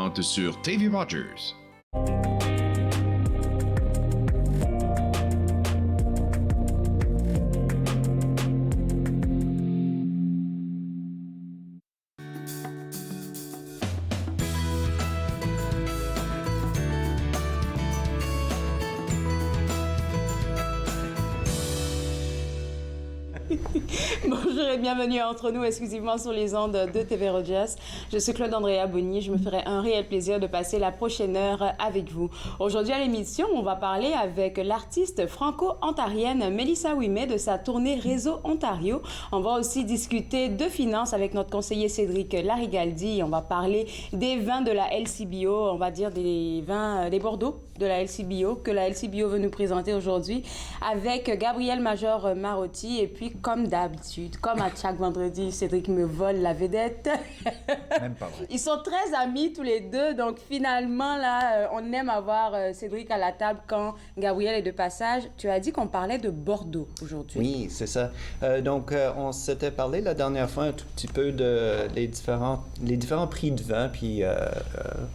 suivante sur TV Rogers. Bonjour et bienvenue entre nous exclusivement sur les ondes de TV Rogers. Je suis Claude-Andrea Bonny. Je me ferai un réel plaisir de passer la prochaine heure avec vous. Aujourd'hui à l'émission, on va parler avec l'artiste franco-ontarienne Mélissa Ouimet de sa tournée Réseau Ontario. On va aussi discuter de finances avec notre conseiller Cédric Larigaldi. On va parler des vins de la LCBO, on va dire des vins, des Bordeaux de la LCBO que la LCBO veut nous présenter aujourd'hui avec Gabriel Major Marotti. Et puis, comme d'habitude, comme à chaque vendredi, Cédric me vole la vedette. Même pas vrai. Ils sont très amis tous les deux, donc finalement, là, on aime avoir Cédric à la table quand Gabriel est de passage. Tu as dit qu'on parlait de Bordeaux aujourd'hui. Oui, c'est ça. On s'était parlé la dernière fois un tout petit peu de les différents prix de vin, puis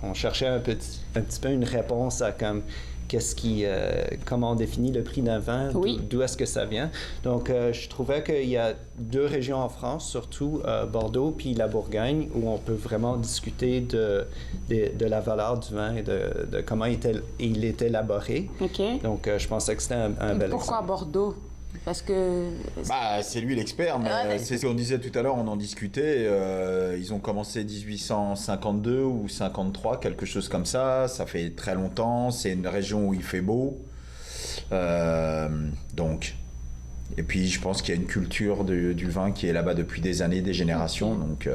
on cherchait un petit peu une réponse à comme comment on définit le prix d'un vin, oui. D'où est-ce que ça vient. Donc, je trouvais qu'il y a deux régions en France, surtout Bordeaux puis la Bourgogne, où on peut vraiment discuter de la valeur du vin et de comment il est élaboré. OK. Donc, je pensais que c'était un bel exemple. Pourquoi Bordeaux? Parce que... c'est lui l'expert, mais c'est ce qu'on disait tout à l'heure, on en discutait. Ils ont commencé 1852 ou 53, quelque chose comme ça. Ça fait très longtemps. C'est une région où il fait beau. Et puis, je pense qu'il y a une culture du vin qui est là-bas depuis des années, des générations. Donc,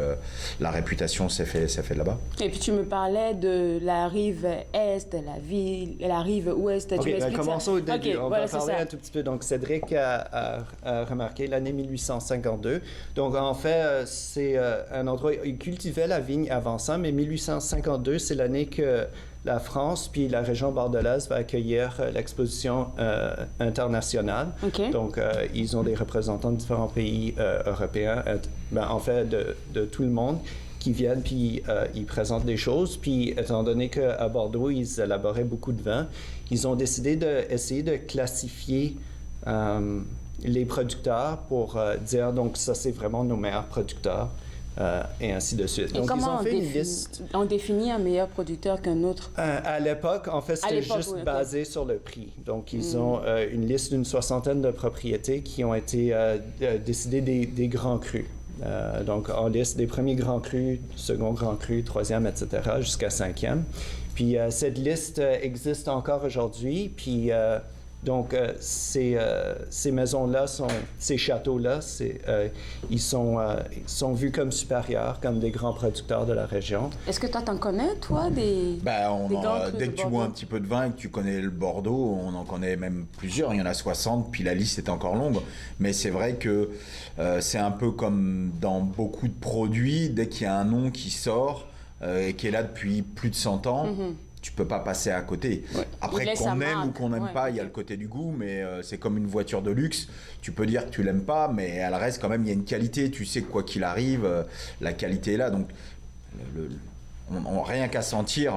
la réputation s'est fait là-bas. Et puis, tu me parlais de la rive est, la rive ouest. OK, Tu m'expliques ça? Commençons au début. Okay, on va parler un tout petit peu. Donc, Cédric a remarqué l'année 1852. Donc, en fait, c'est un endroit... Il cultivait la vigne avant ça, mais 1852, c'est l'année que la France puis la région bordelaise va accueillir l'exposition internationale. Okay. Donc, ils ont des représentants de différents pays européens, en fait, de tout le monde, qui viennent puis ils présentent des choses. Puis, étant donné qu'à Bordeaux, ils élaboraient beaucoup de vins, ils ont décidé d'essayer de classifier les producteurs pour dire, donc, ça, c'est vraiment nos meilleurs producteurs. Et ainsi de suite. Et donc, comment ils ont fait une liste. On définit un meilleur producteur qu'un autre? À l'époque, en fait, c'était juste basé sur le prix. Donc, ils ont une liste d'une 60aine de propriétés qui ont été décidées des grands crus. Donc, en liste des premiers grands crus, second grand cru, troisième, etc., jusqu'à cinquième. Puis, cette liste existe encore aujourd'hui. Puis, donc, ces maisons-là, ces châteaux-là, ils sont vus comme supérieurs, comme des grands producteurs de la région. Est-ce que toi, t'en connais, toi, des grands crus dès que tu bois un petit peu de vin et que tu connais le Bordeaux, on en connaît même plusieurs. Il y en a 60, puis la liste est encore longue. Mais c'est vrai que c'est un peu comme dans beaucoup de produits, dès qu'il y a un nom qui sort et qui est là depuis plus de 100 ans, tu peux pas passer à côté. Ouais. Après, qu'on aime ou qu'on n'aime pas, il y a le côté du goût, mais c'est comme une voiture de luxe. Tu peux dire que tu l'aimes pas, mais elle reste quand même, il y a une qualité. Tu sais que quoi qu'il arrive, la qualité est là. Donc, rien qu'à sentir...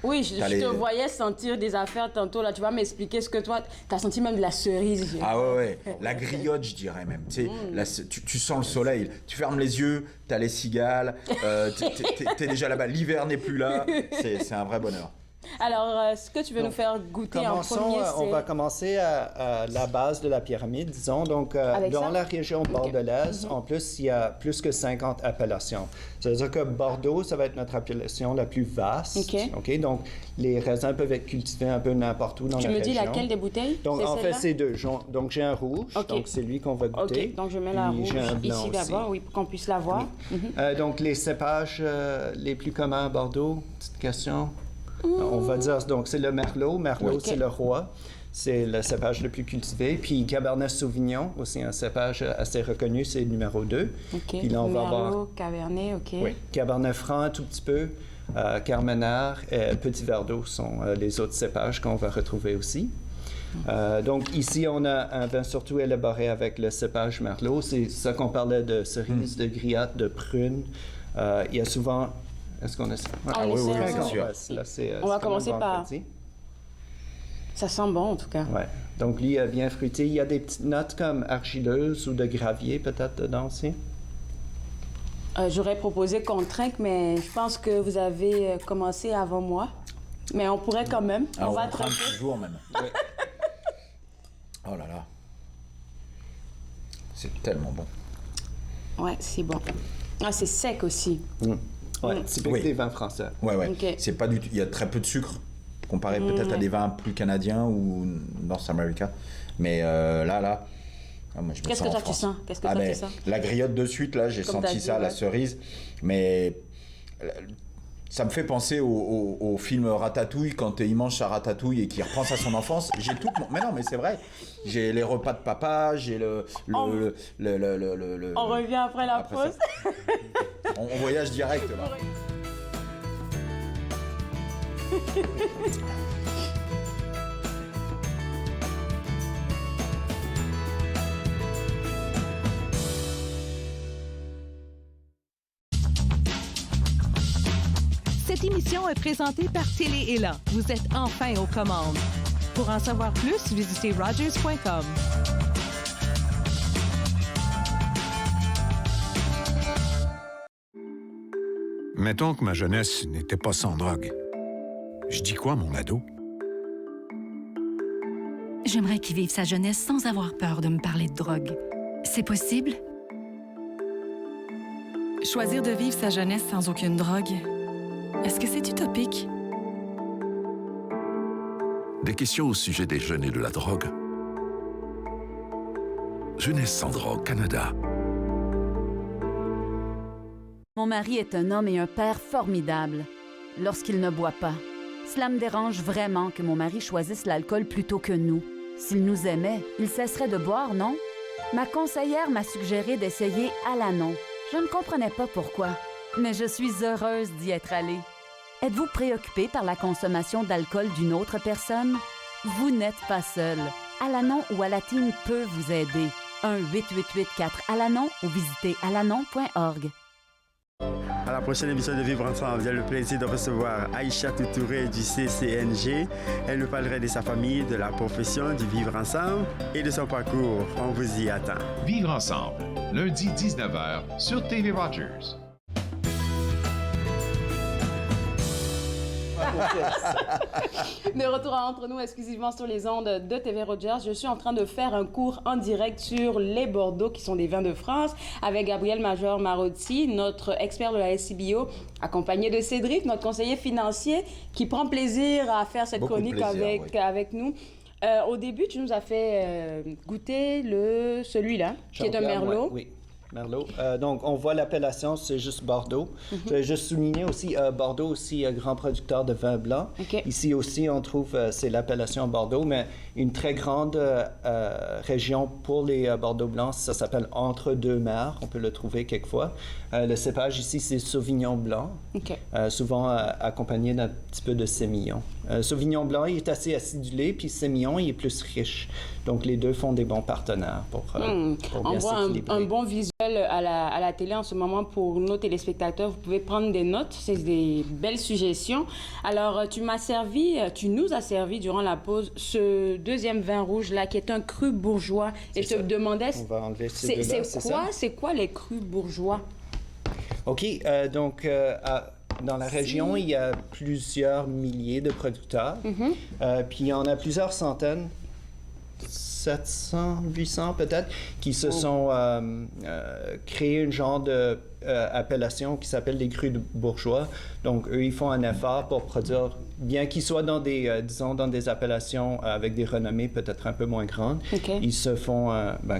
Oui, je te voyais sentir des affaires tantôt. Là, tu vas m'expliquer ce que toi, tu as senti même de la cerise. Ah ouais. La griotte, je dirais même. Tu sais, là, tu sens le soleil. Tu fermes les yeux, tu as les cigales, t'es déjà là-bas. L'hiver n'est plus là. C'est un vrai bonheur. Alors, ce que tu veux nous faire goûter en premier, c'est... On va commencer à la base de la pyramide, disons. Donc, dans la région bordelaise, en plus, il y a plus que 50 appellations. C'est-à-dire que Bordeaux, ça va être notre appellation la plus vaste. OK? Donc, les raisins peuvent être cultivés un peu n'importe où dans la région. Tu me dis laquelle des bouteilles? Donc, en fait, c'est deux. Donc, j'ai un rouge. Donc, c'est lui qu'on va goûter. OK, donc je mets la rouge ici d'abord, oui, pour qu'on puisse la voir. Oui. Donc, les cépages les plus communs à Bordeaux, petite question. On va dire, donc c'est le Merlot. Merlot, c'est le roi. C'est le cépage le plus cultivé. Puis Cabernet Sauvignon, aussi un cépage assez reconnu, c'est le numéro 2. Puis là, on va avoir... Cabernet, OK. Oui, Cabernet Franc un tout petit peu. Carmenère et Petit Verdot sont les autres cépages qu'on va retrouver aussi. Donc ici, on a un vin surtout élaboré avec le cépage Merlot. C'est ça qu'on parlait de cerises, de griottes, de prunes. Il y a souvent Est-ce qu'on essaie? Ah oui, c'est sûr. On va commencer par... Ça sent bon, en tout cas. Ouais. Donc, lui, bien fruité. Il y a des petites notes comme argileuses ou de gravier, peut-être, dedans aussi. J'aurais proposé qu'on trinque, mais je pense que vous avez commencé avant moi. Mais on pourrait quand même. On va trinque trinquer. toujours, même. Ouais. Oh là là. C'est tellement bon. Ouais, c'est bon. Ah, c'est sec aussi. Ouais, typique Oui. des vins français. Ouais. Ok. C'est pas du tout. Il y a très peu de sucre comparé peut-être à des vins plus canadiens ou North America. Mais là. Ah, moi, je me Qu'est-ce sens que en toi tu France. sens? Qu'est-ce que toi tu sens? La griotte de suite, là, j'ai Comme senti t'as dit, ça, la ouais. cerise. Mais ça me fait penser au film Ratatouille, quand il mange sa ratatouille et qu'il repense à son enfance. J'ai tout. Mais non, mais c'est vrai. J'ai les repas de papa, j'ai le. On revient après la Après pause. ça. On voyage direct, là. Cette émission est présentée par Télé Élan. Vous êtes enfin aux commandes. Pour en savoir plus, visitez Rogers.com. Mettons que ma jeunesse n'était pas sans drogue. Je dis quoi, mon ado? J'aimerais qu'il vive sa jeunesse sans avoir peur de me parler de drogue. C'est possible? Choisir de vivre sa jeunesse sans aucune drogue, est-ce que c'est utopique? Des questions au sujet des jeunes et de la drogue. Jeunesse sans drogue, Canada. Mon mari est un homme et un père formidable lorsqu'il ne boit pas. Cela me dérange vraiment que mon mari choisisse l'alcool plutôt que nous. S'il nous aimait, il cesserait de boire, non? Ma conseillère m'a suggéré d'essayer Alanon. Je ne comprenais pas pourquoi, mais je suis heureuse d'y être allée. Êtes-vous préoccupé par la consommation d'alcool d'une autre personne? Vous n'êtes pas seul. Alanon ou Alatine peut vous aider. 1-888-4-ALANON ou visitez alanon.org. À la prochaine émission de Vivre Ensemble, j'ai le plaisir de recevoir Aïcha Toutouré du CCNG. Elle nous parlerait de sa famille, de la profession du Vivre Ensemble et de son parcours. On vous y attend. Vivre ensemble, lundi 19h sur TV Rogers. De retour entre nous exclusivement sur les ondes de TV Rogers, je suis en train de faire un cours en direct sur les Bordeaux qui sont des vins de France avec Gabriel Major-Marotti, notre expert de la SCBO, accompagné de Cédric, notre conseiller financier, qui prend plaisir à faire cette chronique avec nous. Au début, tu nous as fait goûter celui-là, qui est un Merlot. Oui. Merlot. Donc, on voit l'appellation, c'est juste Bordeaux. Je vais juste souligner aussi, Bordeaux aussi, grand producteur de vin blanc. Okay. Ici aussi, on trouve, c'est l'appellation Bordeaux, mais une très grande région pour les Bordeaux blancs, ça s'appelle Entre-deux-Mers. On peut le trouver quelquefois. Le cépage ici, c'est Sauvignon blanc, souvent accompagné d'un petit peu de sémillon. Sauvignon blanc, il est assez acidulé, puis sémillon, il est plus riche. Donc, les deux font des bons partenaires pour bien on voit s'équilibrer. un bon visuel à la télé en ce moment pour nos téléspectateurs. Vous pouvez prendre des notes, c'est des belles suggestions. Alors, tu nous as servi durant la pause ce deuxième vin rouge là qui est un cru bourgeois. Et je te demandais, on va enlever ces deux-là, c'est quoi les crus bourgeois? OK, donc dans la région, il y a plusieurs milliers de producteurs, puis il y en a plusieurs centaines, 700, 800 peut-être, qui se sont créés une genre de appellation qui s'appelle les crus bourgeois. Donc, eux, ils font un effort pour produire, bien qu'ils soient dans des, disons, dans des appellations avec des renommées peut-être un peu moins grandes, ils se font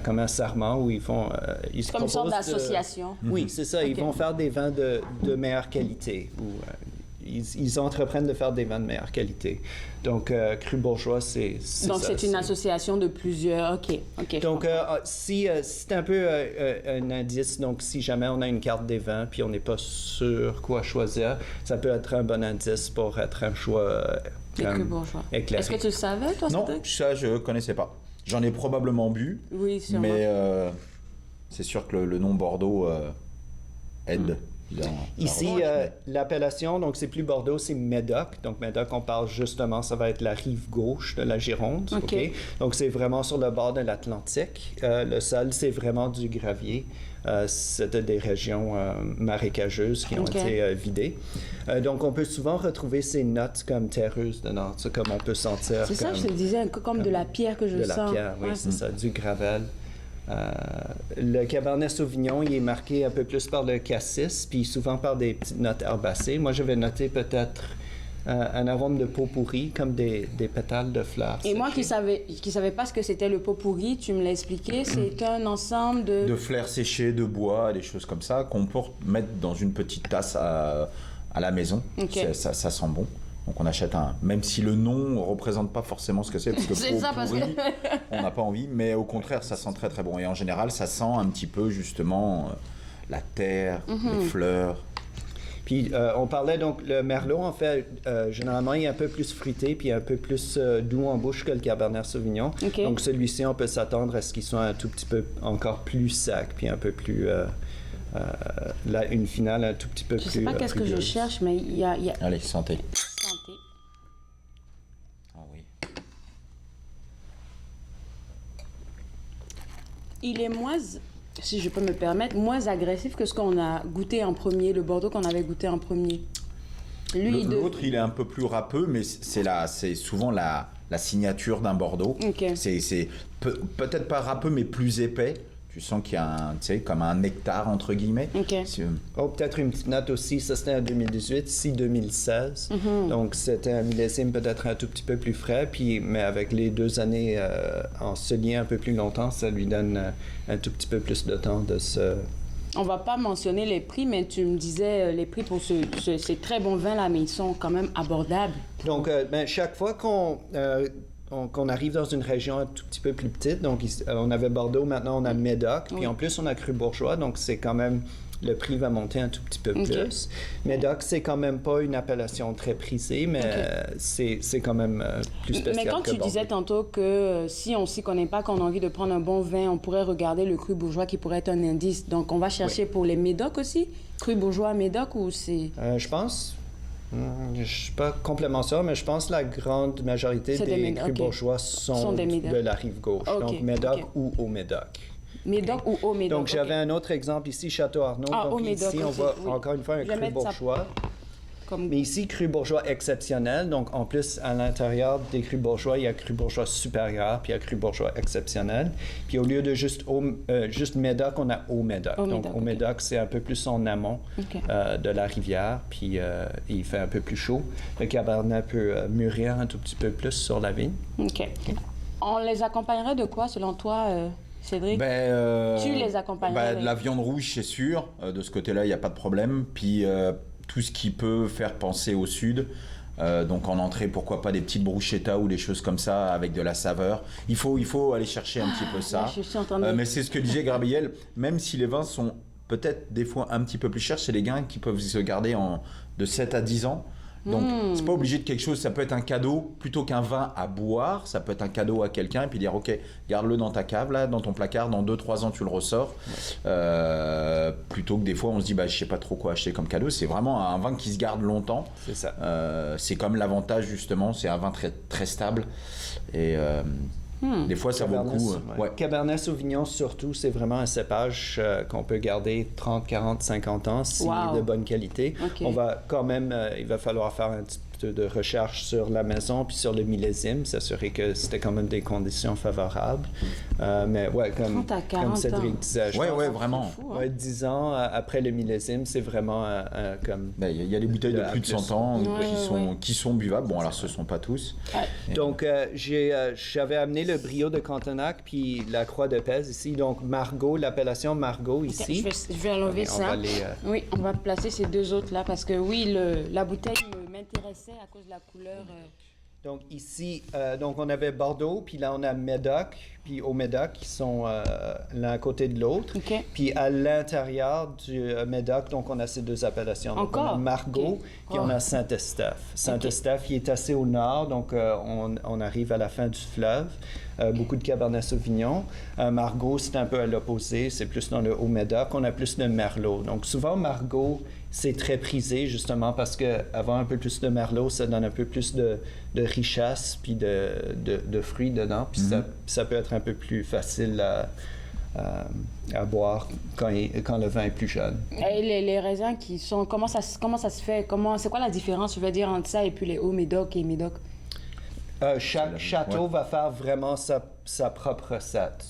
comme un serment où ils font... ils se comme une sorte proposent d'association. Oui, c'est ça. Ils vont faire des vins de meilleure qualité. Ils entreprennent de faire des vins de meilleure qualité. Donc, Cru Bourgeois, c'est donc, ça. c'est une association de plusieurs... OK. Donc, si c'est un peu un indice, donc si jamais on a une carte des vins puis on n'est pas sûr quoi choisir, ça peut être un bon indice pour être un choix Cru Bourgeois. éclairé. Est-ce que tu le savais, toi, Non, Cédric? ça, je connaissais pas. J'en ai probablement bu. Oui, sûrement. Mais c'est sûr que le nom Bordeaux aide. Ici, l'appellation, donc c'est plus Bordeaux, c'est Médoc. Donc Médoc, on parle justement, ça va être la rive gauche de la Gironde. Okay. Donc c'est vraiment sur le bord de l'Atlantique. Le sol, c'est vraiment du gravier. C'était des régions marécageuses qui ont été vidées. Donc on peut souvent retrouver ces notes comme terreuses dedans, comme on peut sentir. C'est ça, je te disais, un peu comme de la pierre que je sens. De la pierre, oui, c'est ça, du gravel. Le Cabernet Sauvignon, il est marqué un peu plus par le cassis, puis souvent par des petites notes herbacées. Moi, je vais noter peut-être un arôme de pot pourri, comme des pétales de fleurs. Et moi qui savais pas ce que c'était le pot pourri, tu me l'as expliqué, c'est un ensemble de fleurs séchées, de bois, des choses comme ça, qu'on peut mettre dans une petite tasse à la maison. Ça sent bon. Donc on achète même si le nom ne représente pas forcément ce que c'est, parce que on n'a pas envie, mais au contraire, ça sent très très bon. Et en général, ça sent un petit peu justement la terre, les fleurs. Puis on parlait donc, le Merlot, en fait, généralement, il est un peu plus fruité, puis un peu plus doux en bouche que le Cabernet Sauvignon. Donc celui-ci, on peut s'attendre à ce qu'il soit un tout petit peu encore plus sec, puis un peu plus... une finale un tout petit peu plus... Je sais pas qu'est-ce que je cherche, mais il y a... Allez, santé. Santé. Ah oui. Il est moins, si je peux me permettre, moins agressif que ce qu'on a goûté en premier, le Bordeaux qu'on avait goûté en premier. L'autre, il est un peu plus râpeux, mais c'est souvent la signature d'un Bordeaux. C'est peut-être pas râpeux, mais plus épais. Tu sens qu'il y a comme un nectar, entre guillemets. Peut-être une petite note aussi, ça c'était en 2018, ici 2016. Donc c'était un millésime peut-être un tout petit peu plus frais, mais avec les 2 années en se liant un peu plus longtemps, ça lui donne un tout petit peu plus de temps de se... On va pas mentionner les prix, mais tu me disais les prix pour ces très bons vins-là, mais ils sont quand même abordables. Donc chaque fois qu'on arrive dans une région un tout petit peu plus petite, donc on avait Bordeaux, maintenant on a Médoc, puis en plus on a Cru Bourgeois, donc c'est quand même, le prix va monter un tout petit peu plus. Médoc, c'est quand même pas une appellation très prisée, mais c'est quand même plus spécial. Mais quand tu disais tantôt que si on s'y connaît pas, qu'on a envie de prendre un bon vin, on pourrait regarder le Cru Bourgeois qui pourrait être un indice. Donc on va chercher pour les Médoc aussi, Cru Bourgeois, Médoc, ou c'est... Je pense... Je ne suis pas complètement sûr, mais je pense que la grande majorité des crus bourgeois sont de la rive gauche. Donc Médoc ou au Médoc. Médoc ou au Médoc. Donc j'avais un autre exemple ici, Château Arnaud. Donc ici, on voit encore une fois un cru bourgeois. Mais ici, cru bourgeois exceptionnel. Donc, en plus, à l'intérieur des crus bourgeois, il y a cru bourgeois supérieur, puis il y a cru bourgeois exceptionnel. Puis au lieu de juste Médoc, on a au Médoc. Donc, au Médoc, c'est un peu plus en amont de la rivière, puis il fait un peu plus chaud. Le Cabernet peut mûrir un tout petit peu plus sur la vigne. On les accompagnerait de quoi, selon toi Cédric? Tu les accompagnerais de la viande rouge, c'est sûr. De ce côté-là, il n'y a pas de problème. Puis... tout ce qui peut faire penser au sud. Donc en entrée, pourquoi pas des petites bruschettas ou des choses comme ça avec de la saveur. Il faut aller chercher un petit peu ça. Mais c'est ce que disait Gabriel, même si les vins sont peut-être des fois un petit peu plus chers, c'est des gains qui peuvent se garder de 7 à 10 ans. Donc, c'est pas obligé de quelque chose. Ça peut être un cadeau plutôt qu'un vin à boire. Ça peut être un cadeau à quelqu'un et puis dire, OK, garde-le dans ta cave, là, dans ton placard. Dans 2-3 ans, tu le ressors. Plutôt que des fois, on se dit, je sais pas trop quoi acheter comme cadeau. C'est vraiment un vin qui se garde longtemps. C'est ça. C'est comme l'avantage, justement. C'est un vin très, très stable. Et... des fois, ça vaut le coup. Cabernet Sauvignon, surtout, c'est vraiment un cépage qu'on peut garder 30, 40, 50 ans s'il est de bonne qualité. On va quand même, il va falloir faire un petit peu de recherche sur la maison puis sur le millésime, s'assurer que c'était quand même des conditions favorables. Mais comme Cédric disait, je pense, vraiment. 10 ans après le millésime, c'est vraiment comme... Il y a des bouteilles de plus de 100 ans qui sont buvables. Bon, alors ce ne sont pas tous. Donc, j'avais amené le Brio de Cantenac puis la Croix de Pèze ici. Donc, Margaux, l'appellation Margaux ici. Je vais enlever ça. Oui, on va placer ces deux autres là parce que la bouteille m'intéressait à cause de la couleur Donc ici, donc on avait Bordeaux, puis là on a Médoc, puis au Médoc, ils sont l'un à côté de l'autre. Okay. Puis à l'intérieur du Médoc, donc on a ces deux appellations. Donc, encore? On a Margaux, puis on a Saint-Estèphe. Saint-Estèphe, il est assez au nord, donc on arrive à la fin du fleuve. Beaucoup de Cabernet Sauvignon. Margaux, c'est un peu à l'opposé, c'est plus dans le Haut-Médoc. On a plus de Merlot. Donc souvent, Margaux, c'est très prisé justement parce qu'avoir un peu plus de Merlot, ça donne un peu plus de richesse puis de fruits dedans. Puis ça peut être un peu plus facile à boire quand le vin est plus jeune. Et les raisins qui sont... Comment ça se fait? C'est quoi la différence, je veux dire, entre ça et puis les Haut-Médoc et Médoc? Chaque château va faire vraiment sa propre recette.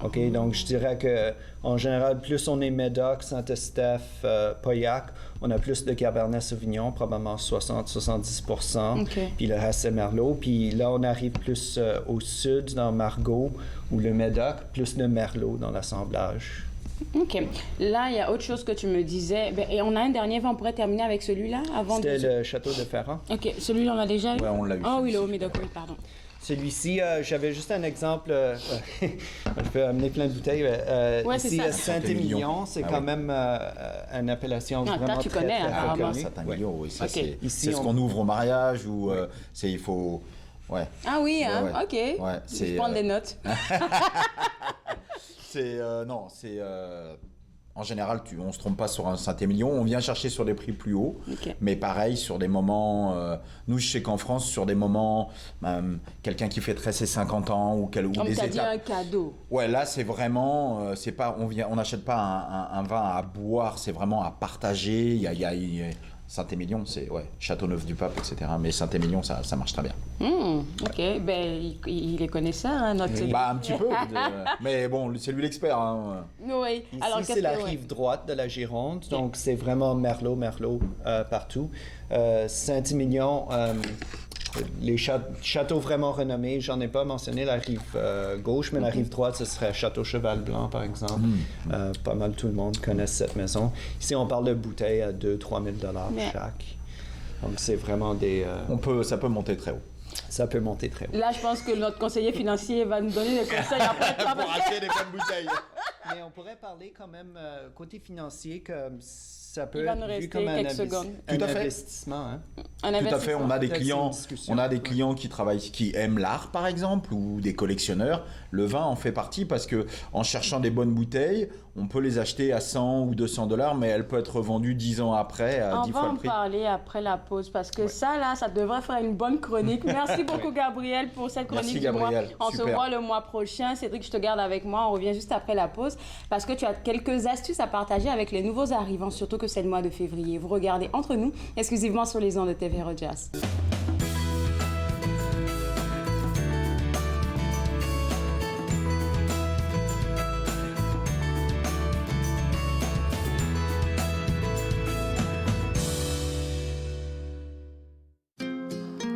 OK? Donc, je dirais qu'en général, plus on est Médoc, Saint-Estèphe, Pauillac, on a plus de Cabernet Sauvignon, probablement 60-70%. Okay. Puis le reste, c'est Merlot. Puis là, on arrive plus au sud, dans Margaux, ou le Médoc, plus de Merlot dans l'assemblage. OK. Là, il y a autre chose que tu me disais. Et on a un dernier vin, on pourrait terminer avec celui-là avant C'était le château de Ferrand. OK. Celui-là, on l'a déjà eu? Ouais, on l'a eu. Ah oui, le Haut-Médoc, oui, pardon. Celui-ci, j'avais juste un exemple. Je peux amener plein de bouteilles. Ici, Saint-Émilion, c'est quand même une appellation vraiment tu connais, très connue. Saint-Émilion, oui. Okay. C'est ce qu'on ouvre au mariage ou il faut... Ouais. Ah oui, hein? Ouais. OK. Ouais, je prends des notes. En général, on ne se trompe pas sur un Saint-Émilion. On vient chercher sur des prix plus hauts. Okay. Mais pareil, sur des moments... nous, je sais qu'en France, sur des moments... quelqu'un qui fêterait ses 50 ans ou des étapes... dit un cadeau. Ouais, là, c'est vraiment... c'est pas, on n'achète pas un vin à boire, c'est vraiment à partager. Il y a Saint-Émilion, c'est Châteauneuf-du-Pape, etc. Mais Saint-Émilion, ça marche très bien. OK. Ben, il est connaisseur, hein, notre... Bah, un petit peu. Mais bon, c'est lui l'expert. Hein. Oui. Ici, alors, c'est la rive droite de la Gironde. Okay. Donc, c'est vraiment Merlot partout. Saint-Émilion... les châteaux vraiment renommés, j'en ai pas mentionné la rive gauche, mais la rive droite, ce serait Château Cheval Blanc, par exemple. Pas mal tout le monde connaît cette maison. Ici, on parle de bouteilles à 2-3 000 $ chaque. Donc, c'est vraiment des... Ça peut monter très haut. Ça peut monter très haut. Là, je pense que notre conseiller financier va nous donner des conseils après. Pour acheter des bonnes bouteilles. Mais on pourrait parler quand même côté financier que ça peut être vu comme un investissement. Hein? Tout à fait. On a des clients qui travaillent, qui aiment l'art, par exemple, ou des collectionneurs. Le vin en fait partie parce que en cherchant des bonnes bouteilles, on peut les acheter à 100 ou 200 $, mais elle peut être vendue 10 ans après à 10 fois le prix. On va en parler après la pause parce que ça devrait faire une bonne chronique. Merci beaucoup, Gabriel, pour cette chronique. Merci, Gabriel. On se voit le mois prochain. Cédric, je te garde avec moi. On revient juste après la pause parce que tu as quelques astuces à partager avec les nouveaux arrivants, surtout que c'est le mois de février. Vous regardez Entre nous, exclusivement sur les ondes de TV Rojas.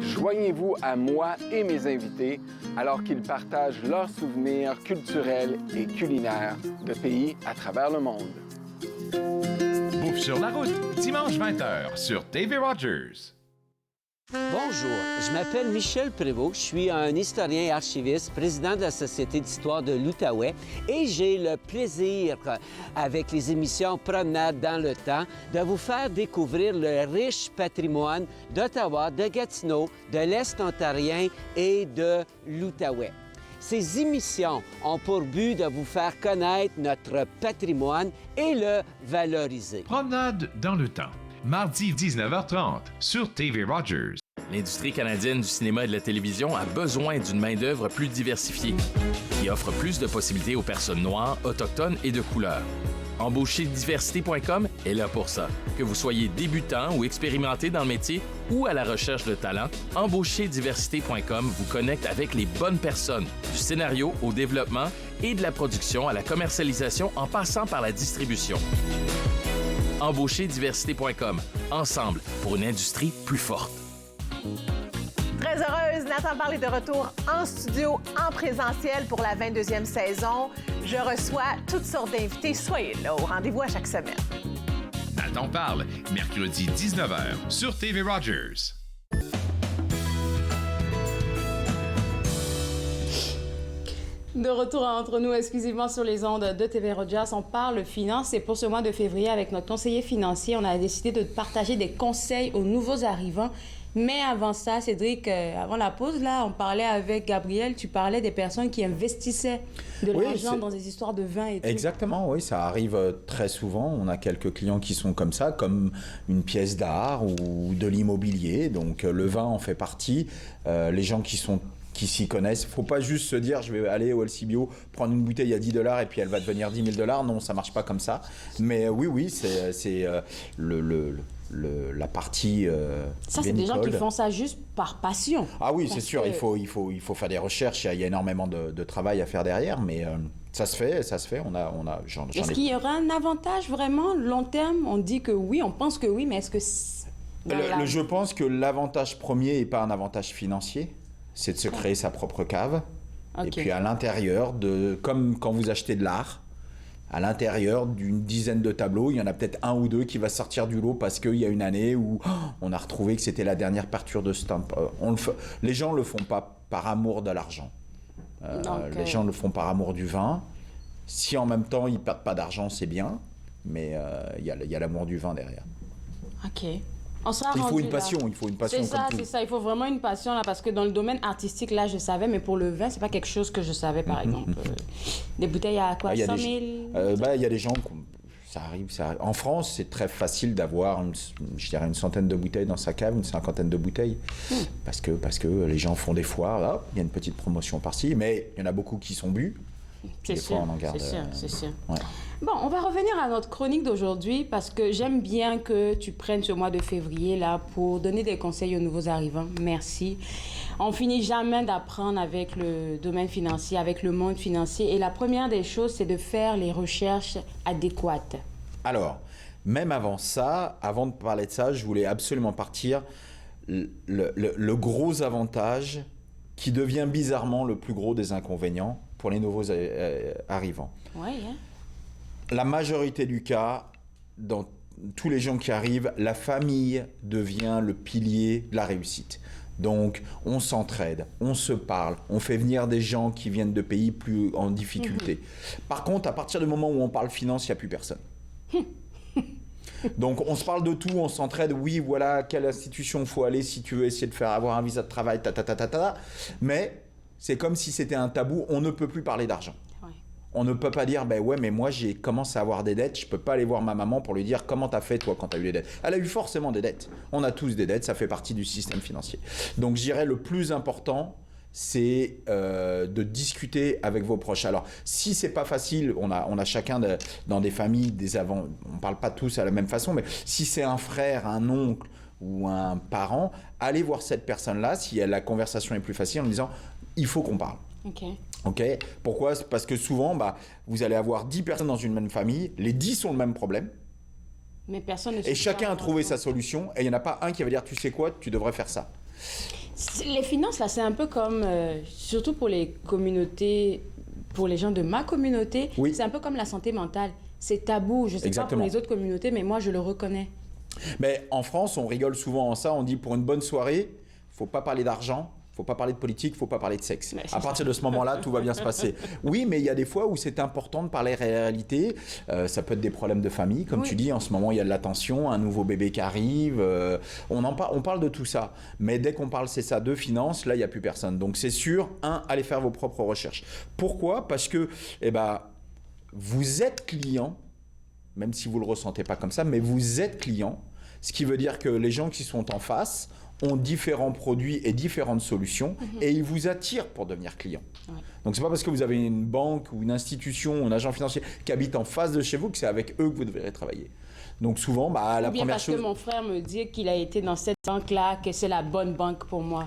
Joignez-vous à moi et mes invités alors qu'ils partagent leurs souvenirs culturels et culinaires de pays à travers le monde. Bouffe sur la route, dimanche 20h sur TV Rogers. Bonjour, je m'appelle Michel Prévost, je suis un historien et archiviste, président de la Société d'histoire de l'Outaouais et j'ai le plaisir, avec les émissions Promenade dans le temps, de vous faire découvrir le riche patrimoine d'Ottawa, de Gatineau, de l'Est ontarien et de l'Outaouais. Ces émissions ont pour but de vous faire connaître notre patrimoine et le valoriser. Promenade dans le temps, mardi 19h30 sur TV Rogers. L'industrie canadienne du cinéma et de la télévision a besoin d'une main-d'œuvre plus diversifiée, qui offre plus de possibilités aux personnes noires, autochtones et de couleur. Embaucherdiversité.com est là pour ça. Que vous soyez débutant ou expérimenté dans le métier ou à la recherche de talent, Embaucherdiversité.com vous connecte avec les bonnes personnes, du scénario au développement et de la production à la commercialisation en passant par la distribution. Embaucherdiversité.com, ensemble pour une industrie plus forte. Très heureuse, Nathan Parle est de retour en studio, en présentiel pour la 22e saison. Je reçois toutes sortes d'invités. Soyez là, au rendez-vous à chaque semaine. Nathan Parle, mercredi 19h sur TV Rogers. De retour entre nous exclusivement sur les ondes de TV Rogers, on parle finance et pour ce mois de février avec notre conseiller financier, on a décidé de partager des conseils aux nouveaux arrivants. Mais avant ça, Cédric, avant la pause, là, on parlait avec Gabriel, tu parlais des personnes qui investissaient de l'argent dans des histoires de vin et tout. Exactement, oui, ça arrive très souvent. On a quelques clients qui sont comme ça, comme une pièce d'art ou de l'immobilier. Donc le vin en fait partie. Les gens qui s'y connaissent. Il ne faut pas juste se dire je vais aller au LCBO, prendre une bouteille à $10 et puis elle va devenir $10 000. Non, ça ne marche pas comme ça. Mais oui, c'est la partie ça, c'est des gens qui font ça juste par passion. Ah oui, c'est sûr, il faut faire des recherches. Il y a énormément de travail à faire derrière, mais ça se fait. Est-ce qu'il y aura un avantage vraiment long terme? On dit que oui, on pense que oui, mais est-ce que... Je pense que l'avantage premier n'est pas un avantage financier. C'est de se créer sa propre cave. Okay. Et puis à l'intérieur, comme quand vous achetez de l'art, à l'intérieur d'une dizaine de tableaux, il y en a peut-être un ou deux qui va sortir du lot parce qu'il y a une année où on a retrouvé que c'était la dernière peinture de stamp. Les gens ne le font pas par amour de l'argent. Les gens le font par amour du vin. Si en même temps ils ne perdent pas d'argent, c'est bien, mais il y a l'amour du vin derrière. Ok. Il faut une passion. C'est ça, il faut vraiment une passion là, parce que dans le domaine artistique, là, je savais, mais pour le vin, c'est pas quelque chose que je savais, par exemple. Des bouteilles à quoi, 100 000 Il y a des gens, ça arrive. En France, c'est très facile d'avoir, une centaine de bouteilles dans sa cave, une cinquantaine de bouteilles, parce que les gens font des foires, il y a une petite promotion par-ci, mais il y en a beaucoup qui sont bu. C'est sûr. Ouais. Bon, on va revenir à notre chronique d'aujourd'hui parce que j'aime bien que tu prennes ce mois de février là pour donner des conseils aux nouveaux arrivants. Merci. On finit jamais d'apprendre avec le domaine financier, avec le monde financier. Et la première des choses, c'est de faire les recherches adéquates. Alors, même avant ça, avant de parler de ça, je voulais absolument partir le gros avantage qui devient bizarrement le plus gros des inconvénients pour les nouveaux arrivants. Ouais, hein. La majorité du cas, dans tous les gens qui arrivent, la famille devient le pilier de la réussite. Donc, on s'entraide, on se parle, on fait venir des gens qui viennent de pays plus en difficulté. Par contre, à partir du moment où on parle finance, il n'y a plus personne. Donc, on se parle de tout, on s'entraide. Oui, voilà, quelle institution il faut aller si tu veux essayer de faire avoir un visa de travail, mais c'est comme si c'était un tabou, on ne peut plus parler d'argent. Ouais. On ne peut pas dire, mais moi j'ai commencé à avoir des dettes, je ne peux pas aller voir ma maman pour lui dire comment t'as fait toi quand t'as eu des dettes. Elle a eu forcément des dettes. On a tous des dettes, ça fait partie du système financier. Donc je dirais le plus important, c'est de discuter avec vos proches. Alors, si c'est pas facile, on a chacun dans des familles, on parle pas tous à la même façon, mais si c'est un frère, un oncle ou un parent, allez voir cette personne-là si la conversation est plus facile en disant il faut qu'on parle. Ok. Pourquoi ? Parce que souvent, vous allez avoir 10 personnes dans une même famille, les 10 ont le même problème. Mais personne ne et chacun a trouvé sa solution, et il n'y en a pas un qui va dire tu sais quoi, tu devrais faire ça. Les finances, là, c'est un peu comme, surtout pour les communautés, pour les gens de ma communauté, c'est un peu comme la santé mentale. C'est tabou, je ne sais pas pour les autres communautés, mais moi, je le reconnais. Mais en France, on rigole souvent en ça, on dit pour une bonne soirée, il ne faut pas parler d'argent. Il ne faut pas parler de politique, il ne faut pas parler de sexe. À partir de ce moment-là, tout va bien se passer. Oui, mais il y a des fois où c'est important de parler réalité. Ça peut être des problèmes de famille, comme tu dis. En ce moment, il y a de la tension, un nouveau bébé qui arrive. On parle de tout ça. Mais dès qu'on parle, c'est ça, de finances, là, il n'y a plus personne. Donc, c'est sûr, allez faire vos propres recherches. Pourquoi ? Parce que vous êtes client, même si vous ne le ressentez pas comme ça, mais vous êtes client. Ce qui veut dire que les gens qui sont en face ont différents produits et différentes solutions et ils vous attirent pour devenir client. Ouais. Donc, c'est pas parce que vous avez une banque ou une institution ou un agent financier qui habite en face de chez vous que c'est avec eux que vous devrez travailler. Donc, souvent, la première chose... parce que mon frère me dit qu'il a été dans cette banque-là, que c'est la bonne banque pour moi.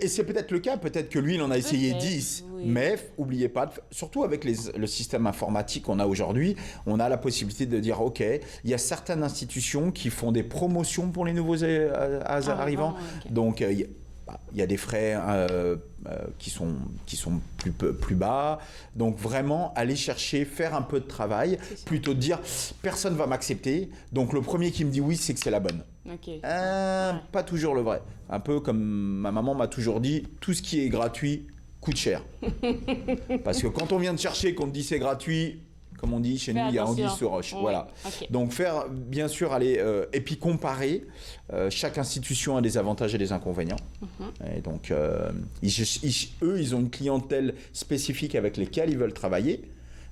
Et c'est peut-être le cas, peut-être que lui, il en a essayé 10, mais n'oubliez pas, surtout avec le système informatique qu'on a aujourd'hui, on a la possibilité de dire, OK, il y a certaines institutions qui font des promotions pour les nouveaux arrivants, donc il y a des frais qui sont plus bas, donc vraiment aller chercher, faire un peu de travail, plutôt de dire, personne ne va m'accepter, donc le premier qui me dit oui, c'est que c'est la bonne. Pas toujours le vrai. Un peu comme ma maman m'a toujours dit, tout ce qui est gratuit coûte cher. Parce que quand on vient de chercher, qu'on te dit c'est gratuit, comme on dit chez nous, il y a anguille sous roche. Oui. Voilà. Okay. Donc faire, bien sûr, aller et puis comparer. Chaque institution a des avantages et des inconvénients. Et donc, eux, ils ont une clientèle spécifique avec lesquelles ils veulent travailler.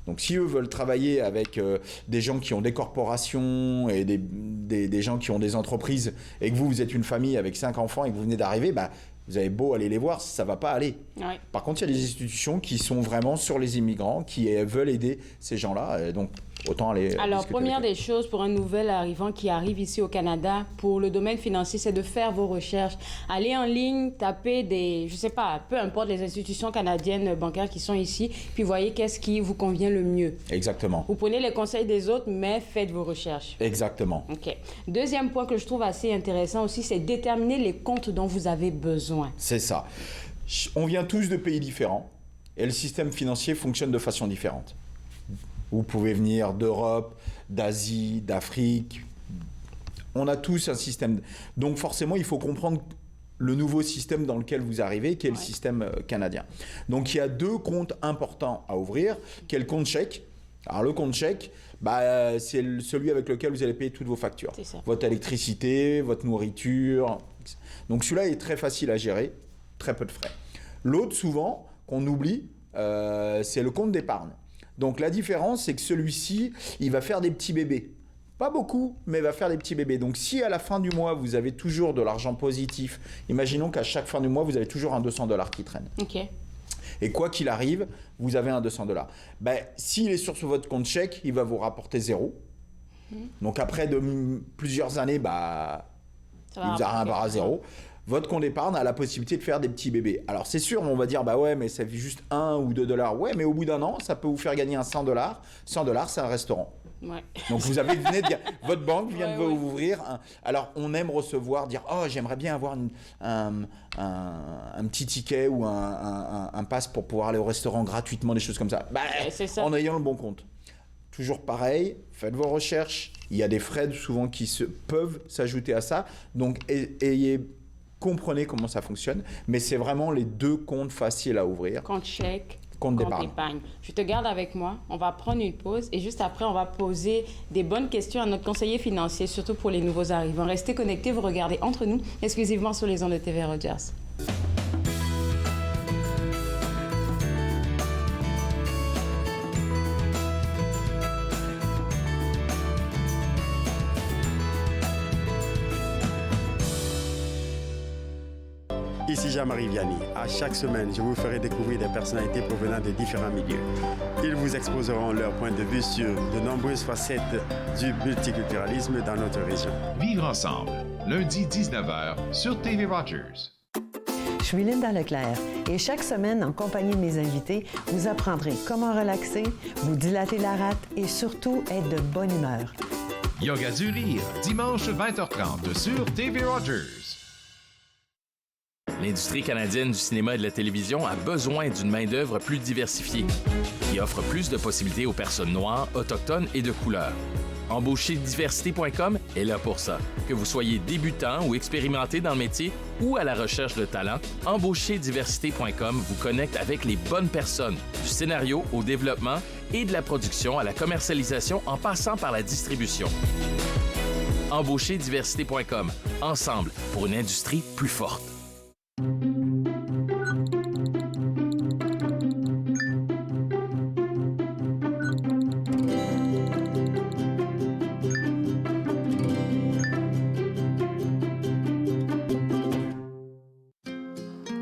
Donc si eux veulent travailler avec des gens qui ont des corporations et des gens qui ont des entreprises et que vous êtes une famille avec 5 enfants et que vous venez d'arriver, bah, vous avez beau aller les voir, ça ne va pas aller. Ouais. Par contre, il y a des institutions qui sont vraiment sur les immigrants, qui veulent aider ces gens-là. Et donc, autant aller Alors, première des choses pour un nouvel arrivant qui arrive ici au Canada, pour le domaine financier, c'est de faire vos recherches. Allez en ligne, tapez je sais pas, peu importe les institutions canadiennes bancaires qui sont ici, puis voyez qu'est-ce qui vous convient le mieux. Exactement. Vous prenez les conseils des autres, mais faites vos recherches. Exactement. OK. Deuxième point que je trouve assez intéressant aussi, c'est déterminer les comptes dont vous avez besoin. C'est ça. On vient tous de pays différents et le système financier fonctionne de façon différente. Vous pouvez venir d'Europe, d'Asie, d'Afrique. On a tous un système. Donc forcément, il faut comprendre le nouveau système dans lequel vous arrivez, qui est le système canadien. Donc il y a 2 comptes importants à ouvrir, qui est le compte chèque. Alors le compte chèque, bah, c'est celui avec lequel vous allez payer toutes vos factures. Votre électricité, votre nourriture. Donc celui-là est très facile à gérer, très peu de frais. L'autre, souvent, qu'on oublie, c'est le compte d'épargne. Donc la différence, c'est que celui-ci, il va faire des petits bébés. Pas beaucoup, mais il va faire des petits bébés. Donc si à la fin du mois, vous avez toujours de l'argent positif, imaginons qu'à chaque fin du mois, vous avez toujours un $200 qui traîne. OK. Et quoi qu'il arrive, vous avez un $200. Ben, s'il est sur votre compte chèque, il va vous rapporter 0. Donc après plusieurs années, bah, il vous a rien à 0. Votre compte d'épargne a la possibilité de faire des petits bébés. Alors c'est sûr, on va dire, bah ouais, mais ça fait juste $1 ou $2. Ouais, mais au bout d'un an, ça peut vous faire gagner un $100. $100, c'est un restaurant. Ouais. Donc vous venez de dire, votre banque vient de vous ouvrir. Alors on aime recevoir, dire, oh j'aimerais bien avoir un petit ticket ou un pass pour pouvoir aller au restaurant gratuitement, des choses comme ça. Bah, en ayant le bon compte. Toujours pareil, faites vos recherches. Il y a des frais souvent qui peuvent s'ajouter à ça. Donc comprenez comment ça fonctionne. Mais c'est vraiment les 2 comptes faciles à ouvrir. Compte chèque. Compte d'épargne. Je te garde avec moi. On va prendre une pause et juste après, on va poser des bonnes questions à notre conseiller financier, surtout pour les nouveaux arrivants. Restez connectés, vous regardez Entre nous, exclusivement sur les ondes de TV Rogers. Ici Jean-Marie Vianney. À chaque semaine, je vous ferai découvrir des personnalités provenant de différents milieux. Ils vous exposeront leur point de vue sur de nombreuses facettes du multiculturalisme dans notre région. Vivre ensemble, lundi 19h sur TV Rogers. Je suis Linda Leclerc et chaque semaine, en compagnie de mes invités, vous apprendrez comment relaxer, vous dilater la rate et surtout être de bonne humeur. Yoga du rire, dimanche 20h30 sur TV Rogers. L'industrie canadienne du cinéma et de la télévision a besoin d'une main-d'œuvre plus diversifiée, qui offre plus de possibilités aux personnes noires, autochtones et de couleur. Embaucherdiversité.com est là pour ça. Que vous soyez débutant ou expérimenté dans le métier ou à la recherche de talent, Embaucherdiversité.com vous connecte avec les bonnes personnes, du scénario au développement et de la production à la commercialisation en passant par la distribution. Embaucherdiversité.com, ensemble pour une industrie plus forte.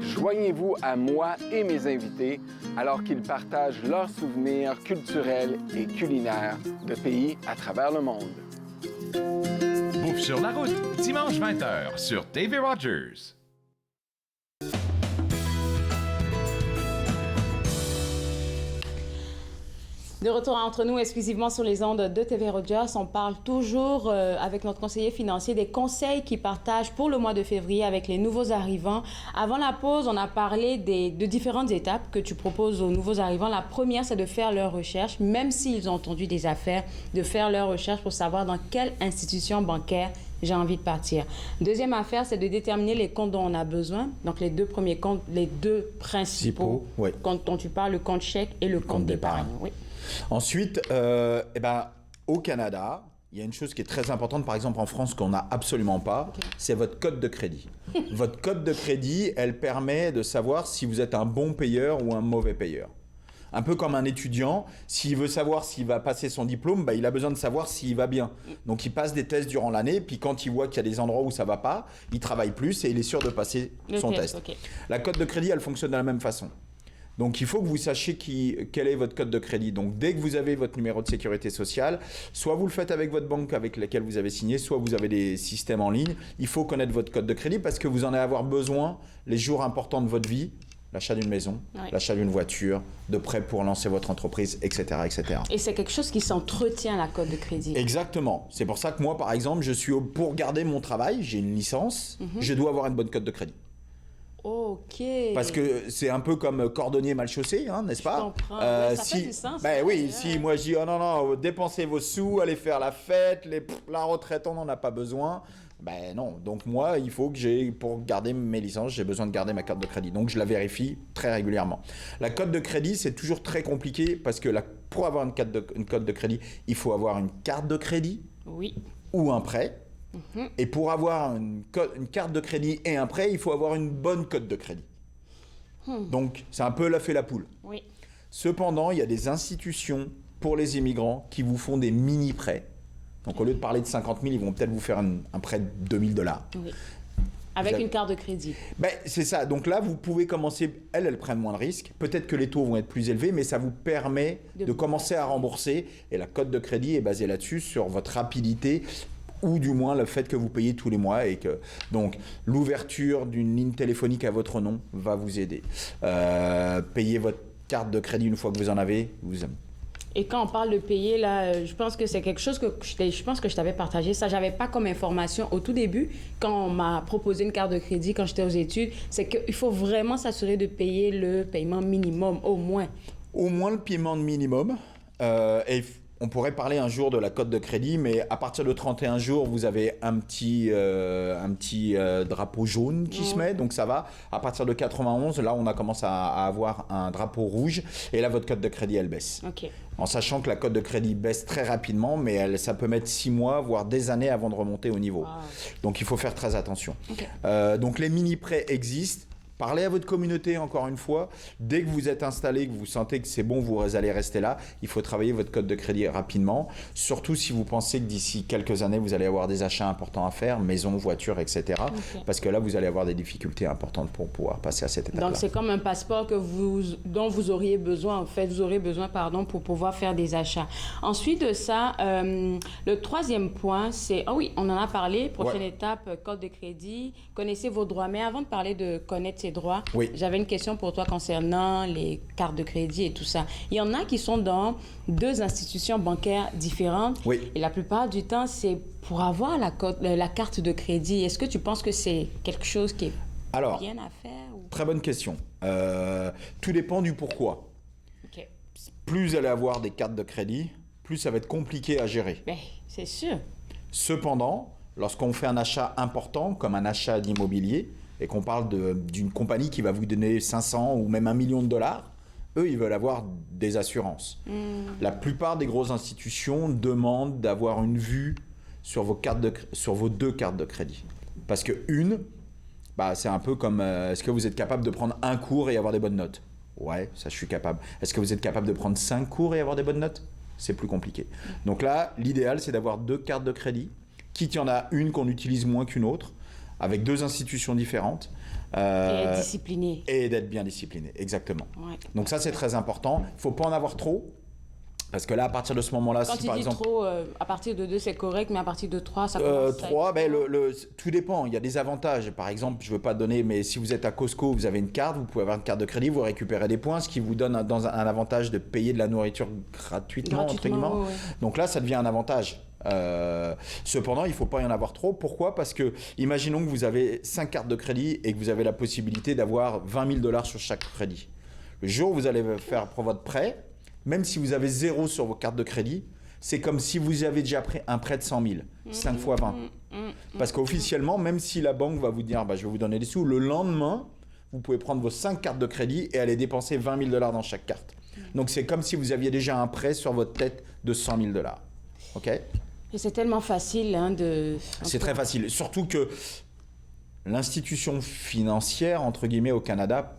Joignez-vous à moi et mes invités alors qu'ils partagent leurs souvenirs culturels et culinaires de pays à travers le monde. Bouffe sur la route, dimanche 20h sur TV Rogers. De retour entre nous exclusivement sur les ondes de TV Rogers, on parle toujours avec notre conseiller financier des conseils qu'il partage pour le mois de février avec les nouveaux arrivants. Avant la pause, on a parlé de différentes étapes que tu proposes aux nouveaux arrivants. La première, c'est de faire leurs recherches, même s'ils ont entendu des affaires, de faire leurs recherches pour savoir dans quelle institution bancaire j'ai envie de partir. Deuxième affaire, c'est de déterminer les comptes dont on a besoin. Donc, les deux premiers comptes, les deux principaux comptes dont tu parles, le compte chèque et le compte d'épargne. Oui. Ensuite, au Canada, il y a une chose qui est très importante, par exemple en France, qu'on n'a absolument pas, c'est votre code de crédit. Votre code de crédit, elle permet de savoir si vous êtes un bon payeur ou un mauvais payeur. Un peu comme un étudiant, s'il veut savoir s'il va passer son diplôme, il a besoin de savoir s'il va bien. Donc il passe des tests durant l'année, puis quand il voit qu'il y a des endroits où ça ne va pas, il travaille plus et il est sûr de passer son test. Okay. La code de crédit, elle fonctionne de la même façon. Donc il faut que vous sachiez quel est votre code de crédit. Donc dès que vous avez votre numéro de sécurité sociale, soit vous le faites avec votre banque avec laquelle vous avez signé, soit vous avez des systèmes en ligne. Il faut connaître votre code de crédit parce que vous en allez avoir besoin les jours importants de votre vie. L'achat d'une maison, l'achat d'une voiture, de prêt pour lancer votre entreprise, etc. etc. Et c'est quelque chose qui s'entretient, la code de crédit. Exactement. C'est pour ça que moi, par exemple, pour garder mon travail, j'ai une licence, je dois avoir une bonne code de crédit. Ok. Parce que c'est un peu comme cordonnier mal chaussé, n'est-ce pas? Je comprends. Ça fait du sens. Si moi je dis, oh non, dépensez vos sous, allez faire la fête, la retraite, on n'en a pas besoin. Non, donc moi, il faut que pour garder mes licences, j'ai besoin de garder ma carte de crédit. Donc je la vérifie très régulièrement. La code de crédit, c'est toujours très compliqué parce que pour avoir une code de crédit, il faut avoir une carte de crédit ou un prêt. Et pour avoir une carte de crédit et un prêt, il faut avoir une bonne code de crédit. Donc c'est un peu l'œuf et la poule. Oui. Cependant, il y a des institutions pour les immigrants qui vous font des mini-prêts. Donc, au lieu de parler de 50 000, ils vont peut-être vous faire un prêt de 2 000 $. Oui. Avec une carte de crédit. C'est ça. Donc là, vous pouvez commencer. Elles prennent moins de risques. Peut-être que les taux vont être plus élevés, mais ça vous permet de commencer à rembourser. Et la cote de crédit est basée là-dessus, sur votre rapidité ou du moins le fait que vous payez tous les mois. Donc, l'ouverture d'une ligne téléphonique à votre nom va vous aider. Payer votre carte de crédit une fois que vous en avez, Et quand on parle de payer, là, je pense que c'est quelque chose que je t'avais partagé. Ça, j'avais pas comme information au tout début, quand on m'a proposé une carte de crédit quand j'étais aux études, c'est qu'il faut vraiment s'assurer de payer le paiement minimum, au moins. Au moins le paiement minimum. Et on pourrait parler un jour de la cote de crédit, mais à partir de 31 jours, vous avez un petit drapeau jaune qui se met, donc ça va. À partir de 91, là, on a commencé à avoir un drapeau rouge, et là, votre cote de crédit, elle baisse. Okay. En sachant que la cote de crédit baisse très rapidement, mais ça peut mettre 6 mois, voire des années avant de remonter au niveau. Wow. Donc, il faut faire très attention. Okay. Donc, les mini-prêts existent. Parlez à votre communauté, encore une fois. Dès que vous êtes installé, que vous sentez que c'est bon, vous allez rester là. Il faut travailler votre code de crédit rapidement. Surtout si vous pensez que d'ici quelques années, vous allez avoir des achats importants à faire, maison, voiture, etc. Okay. Parce que là, vous allez avoir des difficultés importantes pour pouvoir passer à cette étape-là. Donc, c'est comme un passeport dont vous auriez besoin, en fait. Vous aurez besoin, pour pouvoir faire des achats. Ensuite de ça, le troisième point, c'est... Ah oui, on en a parlé. Prochaine étape, code de crédit. Connaissez vos droits. Mais avant de parler de connaître ses droits, j'avais une question pour toi concernant les cartes de crédit et tout ça. Il y en a qui sont dans 2 institutions bancaires différentes. Et la plupart du temps, c'est pour avoir la carte de crédit. Est-ce que tu penses que c'est quelque chose qui est bien à faire ou... Très bonne question. Tout dépend du pourquoi. Okay. Plus vous allez avoir des cartes de crédit, plus ça va être compliqué à gérer. C'est sûr. Cependant, lorsqu'on fait un achat important, comme un achat d'immobilier, et qu'on parle d'une compagnie qui va vous donner 500 ou même $1 million, eux, ils veulent avoir des assurances. La plupart des grosses institutions demandent d'avoir une vue sur vos 2 cartes de crédit. Parce que c'est un peu comme, est-ce que vous êtes capable de prendre un cours et avoir des bonnes notes? Ouais, ça je suis capable. Est-ce que vous êtes capable de prendre 5 cours et avoir des bonnes notes? C'est plus compliqué. Donc là, l'idéal, c'est d'avoir 2 cartes de crédit. Quitte, il y en a une qu'on utilise moins qu'une autre, avec 2 institutions différentes. Et être discipliné. Et d'être bien discipliné, exactement. Ouais. Donc ça, c'est très important. Il ne faut pas en avoir trop. Parce que là, à partir de ce moment-là, quand si par exemple... trop, à partir de 2, c'est correct, mais à partir de 3, ça commence 3, tout dépend. Il y a des avantages. Par exemple, je ne veux pas donner, mais si vous êtes à Costco, vous avez une carte, vous pouvez avoir une carte de crédit, vous récupérez des points, ce qui vous donne un avantage de payer de la nourriture gratuitement entre guillemets. Ouais. Donc là, ça devient un avantage. Cependant, il ne faut pas y en avoir trop. Pourquoi? Parce que, imaginons que vous avez 5 cartes de crédit et que vous avez la possibilité d'avoir $20 000 sur chaque crédit. Le jour où vous allez faire pour votre prêt, même si vous avez 0 sur vos cartes de crédit, c'est comme si vous avez déjà pris un prêt de 100 000, 5 fois 20. Parce qu'officiellement, même si la banque va vous dire je vais vous donner des sous, le lendemain, vous pouvez prendre vos 5 cartes de crédit et aller dépenser 20 000 $ dans chaque carte. Donc c'est comme si vous aviez déjà un prêt sur votre tête de 100 000 $. OK? Et c'est tellement facile de... C'est très facile. Surtout que l'institution financière, entre guillemets, au Canada,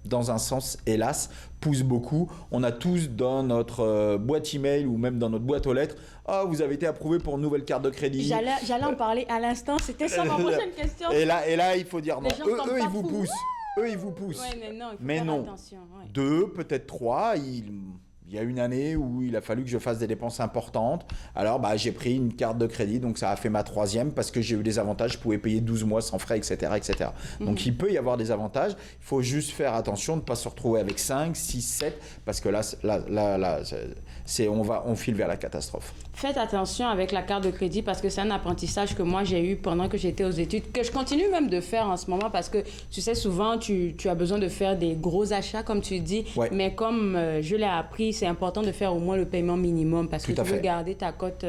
dans un sens, hélas, pousse beaucoup. On a tous dans notre boîte email ou même dans notre boîte aux lettres « Ah, vous avez été approuvé pour une nouvelle carte de crédit. » J'allais en parler à l'instant, c'était ça ma prochaine question. Et là, il faut dire non. Eux, ils vous fous. poussent. Eux, ils vous poussent. Ouais, mais non, il faut faire attention. Ouais. 2, peut-être 3, il y a une année où il a fallu que je fasse des dépenses importantes. Alors, j'ai pris une carte de crédit, donc ça a fait ma 3e parce que j'ai eu des avantages. Je pouvais payer 12 mois sans frais, etc. etc. Donc, il peut y avoir des avantages. Il faut juste faire attention de ne pas se retrouver avec 5, 6, 7 parce que là on file vers la catastrophe. Faites attention avec la carte de crédit parce que c'est un apprentissage que moi j'ai eu pendant que j'étais aux études, que je continue même de faire en ce moment parce que tu sais, souvent tu as besoin de faire des gros achats comme tu dis, mais comme je l'ai appris, c'est important de faire au moins le paiement minimum parce que tu veux garder ta cote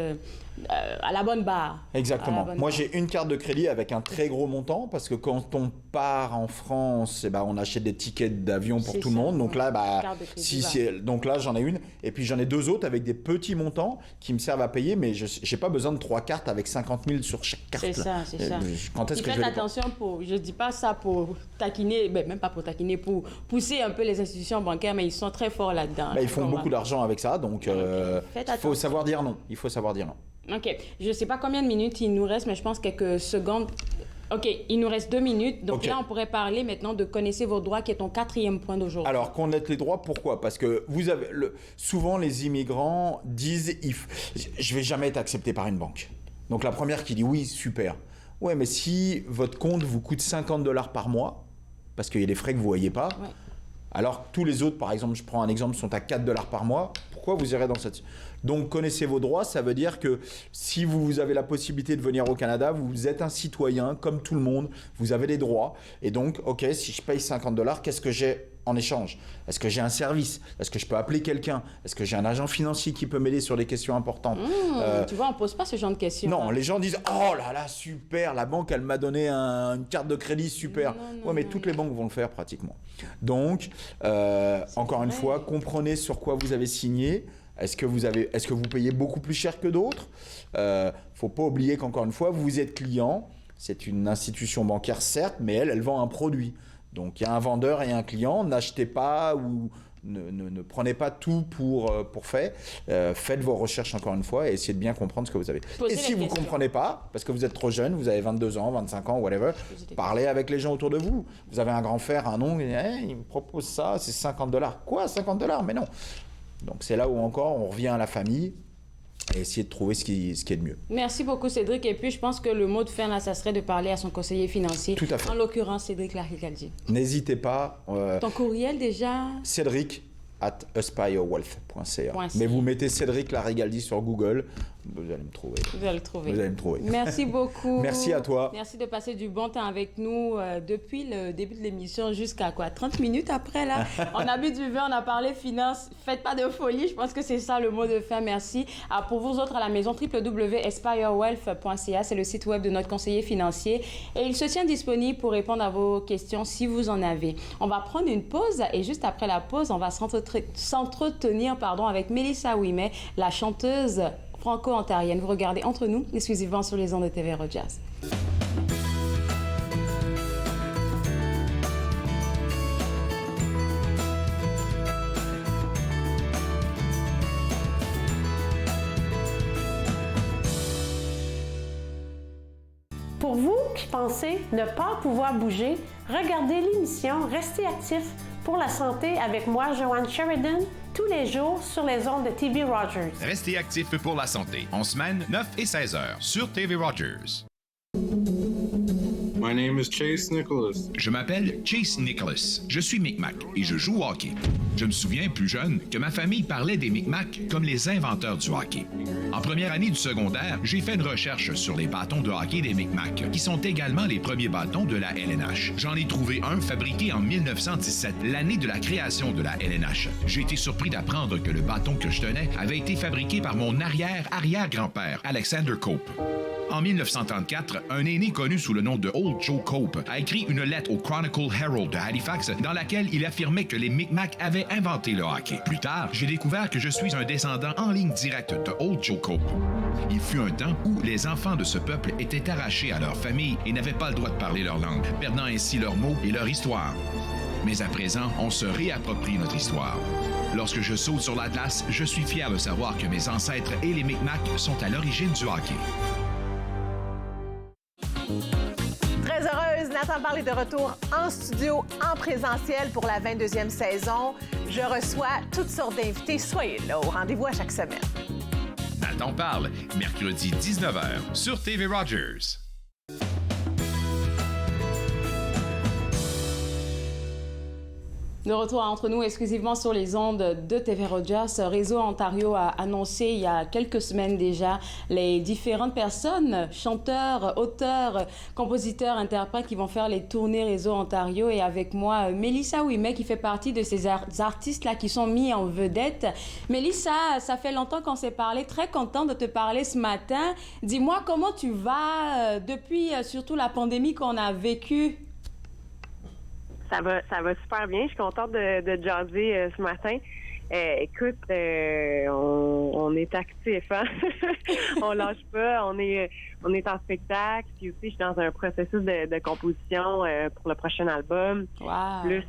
à la bonne barre. Exactement. Moi, j'ai une carte de crédit avec un très gros montant parce que quand on part en France, on achète des tickets d'avion pour tout le monde. Donc là, donc là, j'en ai une. Et puis, j'en ai 2 autres avec des petits montants qui me servent à payer, mais je n'ai pas besoin de 3 cartes avec 50 000 sur chaque carte. C'est ça. Quand est-ce que faites attention je ne dis pas ça pour taquiner, même pas pour taquiner, pour pousser un peu les institutions bancaires, mais ils sont très forts là-dedans. Ils font beaucoup d'argent avec ça, donc il faut savoir dire non. Il faut savoir dire non. OK. Je ne sais pas combien de minutes il nous reste, mais je pense quelques secondes. OK, il nous reste 2 minutes. Donc là, on pourrait parler maintenant de connaissez vos droits, qui est ton 4e point d'aujourd'hui. Alors, connaître les droits, pourquoi? Parce que souvent, les immigrants disent je ne vais jamais être accepté par une banque. Donc, la première qui dit oui, super. Ouais, mais si votre compte vous coûte 50 $ par mois, parce qu'il y a des frais que vous ne voyez pas, alors que tous les autres, par exemple, je prends un exemple, sont à 4 $ par mois, pourquoi vous irez dans cette... Donc, connaissez vos droits, ça veut dire que si vous avez la possibilité de venir au Canada, vous êtes un citoyen comme tout le monde, vous avez des droits. Et donc, OK, si je paye 50 $, qu'est-ce que j'ai en échange? Est-ce que j'ai un service? Est-ce que je peux appeler quelqu'un? Est-ce que j'ai un agent financier qui peut m'aider sur des questions importantes? Tu vois, on ne pose pas ce genre de questions. Non, les gens disent « Oh là là, super, la banque, elle m'a donné une carte de crédit, super. » Mais toutes les banques vont le faire pratiquement. Donc, encore une fois, comprenez sur quoi vous avez signé. Est-ce que vous payez beaucoup plus cher que d'autres? Faut pas oublier qu'encore une fois, vous êtes client. C'est une institution bancaire, certes, mais elle vend un produit. Donc, il y a un vendeur et un client. N'achetez pas ou ne prenez pas tout pour fait. Faites vos recherches encore une fois et essayez de bien comprendre ce que vous avez. Et si vous ne comprenez pas, parce que vous êtes trop jeune, vous avez 22 ans, 25 ans, whatever, parlez avec les gens autour de vous. Vous avez un grand frère, un oncle, il me propose ça, c'est 50 $. Quoi, 50 $? Mais non. Donc, c'est là où encore on revient à la famille et essayer de trouver ce qui est de mieux. Merci beaucoup, Cédric. Et puis, je pense que le mot de fin, là, ça serait de parler à son conseiller financier. Tout à fait. En l'occurrence, Cédric Larigaldi. N'hésitez pas. Ton courriel, déjà? Cédric@aspirewealth.ca. Mais vous mettez Cédric Larigaldi sur Google, vous allez me trouver. Vous allez le trouver. Vous allez me trouver. Merci beaucoup. Merci à toi. Merci de passer du bon temps avec nous depuis le début de l'émission jusqu'à 30 minutes après, là. On a bu du vin, on a parlé finances. Faites pas de folie, je pense que c'est ça le mot de fin. Merci. Pour vous autres à la maison, www.aspirewealth.ca, c'est le site web de notre conseiller financier. Et il se tient disponible pour répondre à vos questions si vous en avez. On va prendre une pause et juste après la pause, on va s'entretenir avec Mélissa Ouimet, la chanteuse franco-ontarienne. Vous regardez Entre nous, exclusivement sur les ondes de TV Rogers. Pour vous qui pensez ne pas pouvoir bouger, regardez l'émission Restez actif pour la santé avec moi, Joanne Sheridan, tous les jours sur les ondes de TV Rogers. Restez actif pour la santé, en semaine 9 et 16 heures sur TV Rogers. My name is Chase Nicholas. Je m'appelle Chase Nicholas. Je suis Micmac et je joue au hockey. Je me souviens, plus jeune, que ma famille parlait des Micmacs comme les inventeurs du hockey. En première année du secondaire, j'ai fait une recherche sur les bâtons de hockey des Micmacs, qui sont également les premiers bâtons de la LNH. J'en ai trouvé un fabriqué en 1917, l'année de la création de la LNH. J'ai été surpris d'apprendre que le bâton que je tenais avait été fabriqué par mon arrière-arrière-grand-père, Alexander Cope. En 1934, un aîné connu sous le nom de Old Joe Cope a écrit une lettre au Chronicle Herald de Halifax dans laquelle il affirmait que les Micmacs avaient inventé le hockey. Plus tard, j'ai découvert que je suis un descendant en ligne directe de Old Joe Cope. Il fut un temps où les enfants de ce peuple étaient arrachés à leur famille et n'avaient pas le droit de parler leur langue, perdant ainsi leurs mots et leur histoire. Mais à présent, on se réapproprie notre histoire. Lorsque je saute sur la glace, je suis fier de savoir que mes ancêtres et les Micmacs sont à l'origine du hockey. Très heureuse, Nathan Parle est de retour en studio, en présentiel pour la 22e saison. Je reçois toutes sortes d'invités. Soyez là, au rendez-vous à chaque semaine. Nathan Parle, mercredi 19h sur TV Rogers. De retour entre nous exclusivement sur les ondes de TV Rogers. Réseau Ontario a annoncé il y a quelques semaines déjà les différentes personnes, chanteurs, auteurs, compositeurs, interprètes qui vont faire les tournées Réseau Ontario. Et avec moi, Mélissa Ouimet qui fait partie de ces artistes-là qui sont mis en vedette. Mélissa, ça fait longtemps qu'on s'est parlé. Très contente de te parler ce matin. Dis-moi comment tu vas depuis surtout la pandémie qu'on a vécue. Ça va super bien. Je suis contente de jazzer ce matin. Écoute, on est actif, hein? On lâche pas. On est en spectacle. Puis aussi, je suis dans un processus de composition pour le prochain album. Wow. Plus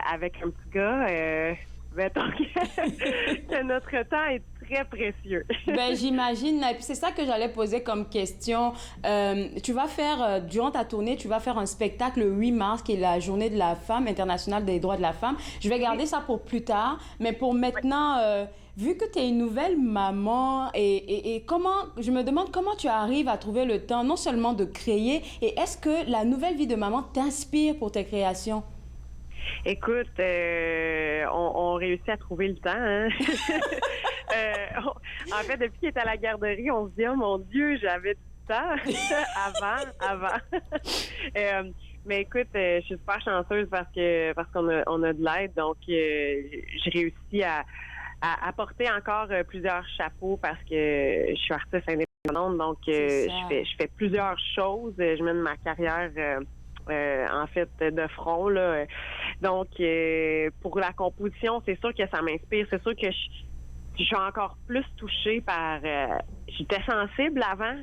avec un petit gars. Mettons que notre temps est très précieux. Ben, j'imagine. Et puis c'est ça que j'allais poser comme question. Tu vas faire, durant ta tournée, tu vas faire un spectacle le 8 mars, qui est la journée de la femme, internationale des droits de la femme. Je vais garder ça pour plus tard. Mais pour maintenant, vu que tu es une nouvelle maman, et comment, je me demande comment tu arrives à trouver le temps, non seulement de créer, et est-ce que la nouvelle vie de maman t'inspire pour tes créations? Écoute, on réussit à trouver le temps. Hein? En fait, depuis qu'il est à la garderie, on se dit « Oh mon Dieu, j'avais du temps avant. » Mais écoute, je suis super chanceuse parce qu'on a de l'aide. Donc, j'ai réussi à apporter encore plusieurs chapeaux parce que je suis artiste indépendante. Donc, je fais plusieurs choses. Je mène ma carrière... en fait, de front, là. Donc, pour la composition, c'est sûr que ça m'inspire. C'est sûr que je suis encore plus touchée par... j'étais sensible avant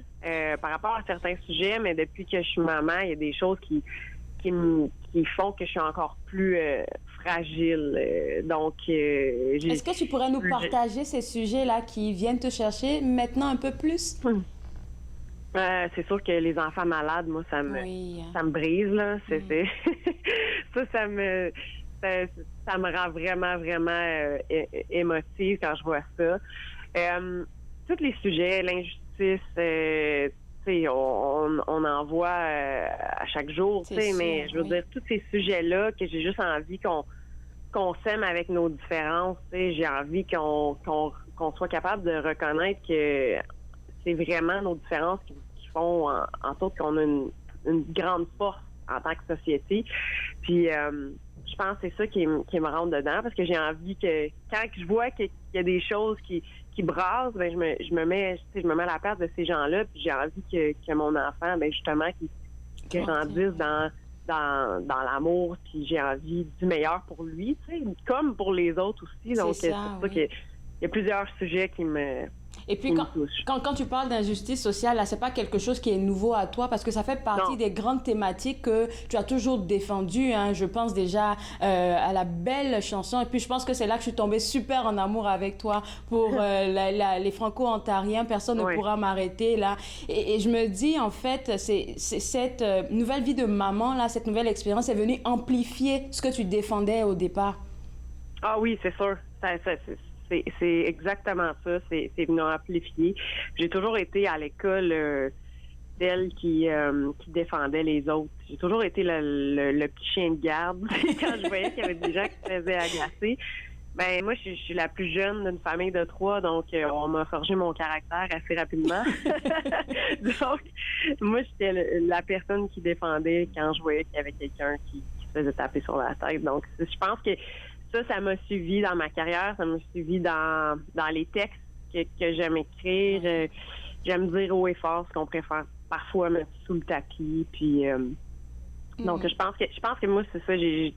par rapport à certains sujets, mais depuis que je suis maman, il y a des choses qui font que je suis encore plus fragile. Donc, est-ce que tu pourrais nous partager ces sujets-là qui viennent te chercher maintenant un peu plus? C'est sûr que les enfants malades, moi, ça me brise, là. Ça me rend vraiment, vraiment émotive quand je vois ça. Tous les sujets, l'injustice, on en voit à chaque jour, mais je veux dire, tous ces sujets-là que j'ai juste envie qu'on s'aime avec nos différences, j'ai envie qu'on soit capable de reconnaître que c'est vraiment nos différences qui font en sorte qu'on a une grande force en tant que société. Puis je pense que c'est ça qui me rentre dedans, parce que j'ai envie que quand je vois qu'il y a des choses qui brassent, ben je me mets à la place de ces gens-là, puis j'ai envie que mon enfant, ben justement, qu'il grandisse dans l'amour, puis j'ai envie du meilleur pour lui, comme pour les autres aussi. Donc c'est pour ça qu'il y a plusieurs sujets qui me... Et puis, quand tu parles d'injustice sociale, là, c'est pas quelque chose qui est nouveau à toi, parce que ça fait partie des grandes thématiques que tu as toujours défendues. Hein. Je pense déjà à la belle chanson. Et puis, je pense que c'est là que je suis tombée super en amour avec toi pour les Franco-Ontariens. Personne ne pourra m'arrêter, là. Et je me dis, en fait, c'est cette nouvelle vie de maman, là, cette nouvelle expérience est venue amplifier ce que tu défendais au départ. Ah oui, c'est sûr. C'est exactement ça. C'est venu amplifier. J'ai toujours été à l'école celle qui défendait les autres. J'ai toujours été le petit chien de garde. Quand je voyais qu'il y avait des gens qui se faisaient agacer, ben moi, je suis la plus jeune d'une famille de 3, donc on m'a forgé mon caractère assez rapidement. Donc, moi, j'étais la personne qui défendait quand je voyais qu'il y avait quelqu'un qui se faisait taper sur la tête. Donc, je pense que ça m'a suivi dans ma carrière, ça m'a suivi dans les textes que j'aime écrire. J'aime dire haut et fort ce qu'on préfère parfois mettre sous le tapis. Puis, donc, je pense que moi, c'est ça. J'ai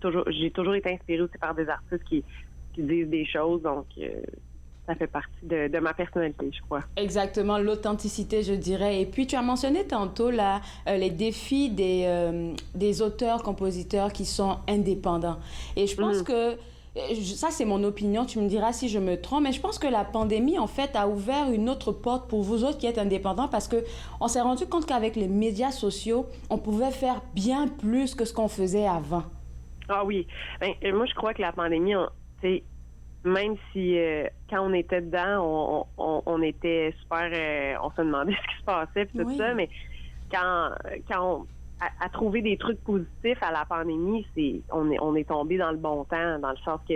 toujours été inspirée aussi par des artistes qui disent des choses. Donc, ça fait partie de ma personnalité, je crois. Exactement, l'authenticité, je dirais. Et puis, tu as mentionné tantôt là, les défis des auteurs, compositeurs qui sont indépendants. Et je pense que ça, c'est mon opinion, tu me diras si je me trompe, mais je pense que la pandémie, en fait, a ouvert une autre porte pour vous autres qui êtes indépendants parce qu'on s'est rendu compte qu'avec les médias sociaux, on pouvait faire bien plus que ce qu'on faisait avant. Ah oui. Ben, moi, je crois que la pandémie, même si quand on était dedans, on était super... on se demandait ce qui se passait et tout ça, mais quand on... À trouver des trucs positifs à la pandémie, on est tombé dans le bon temps, dans le sens que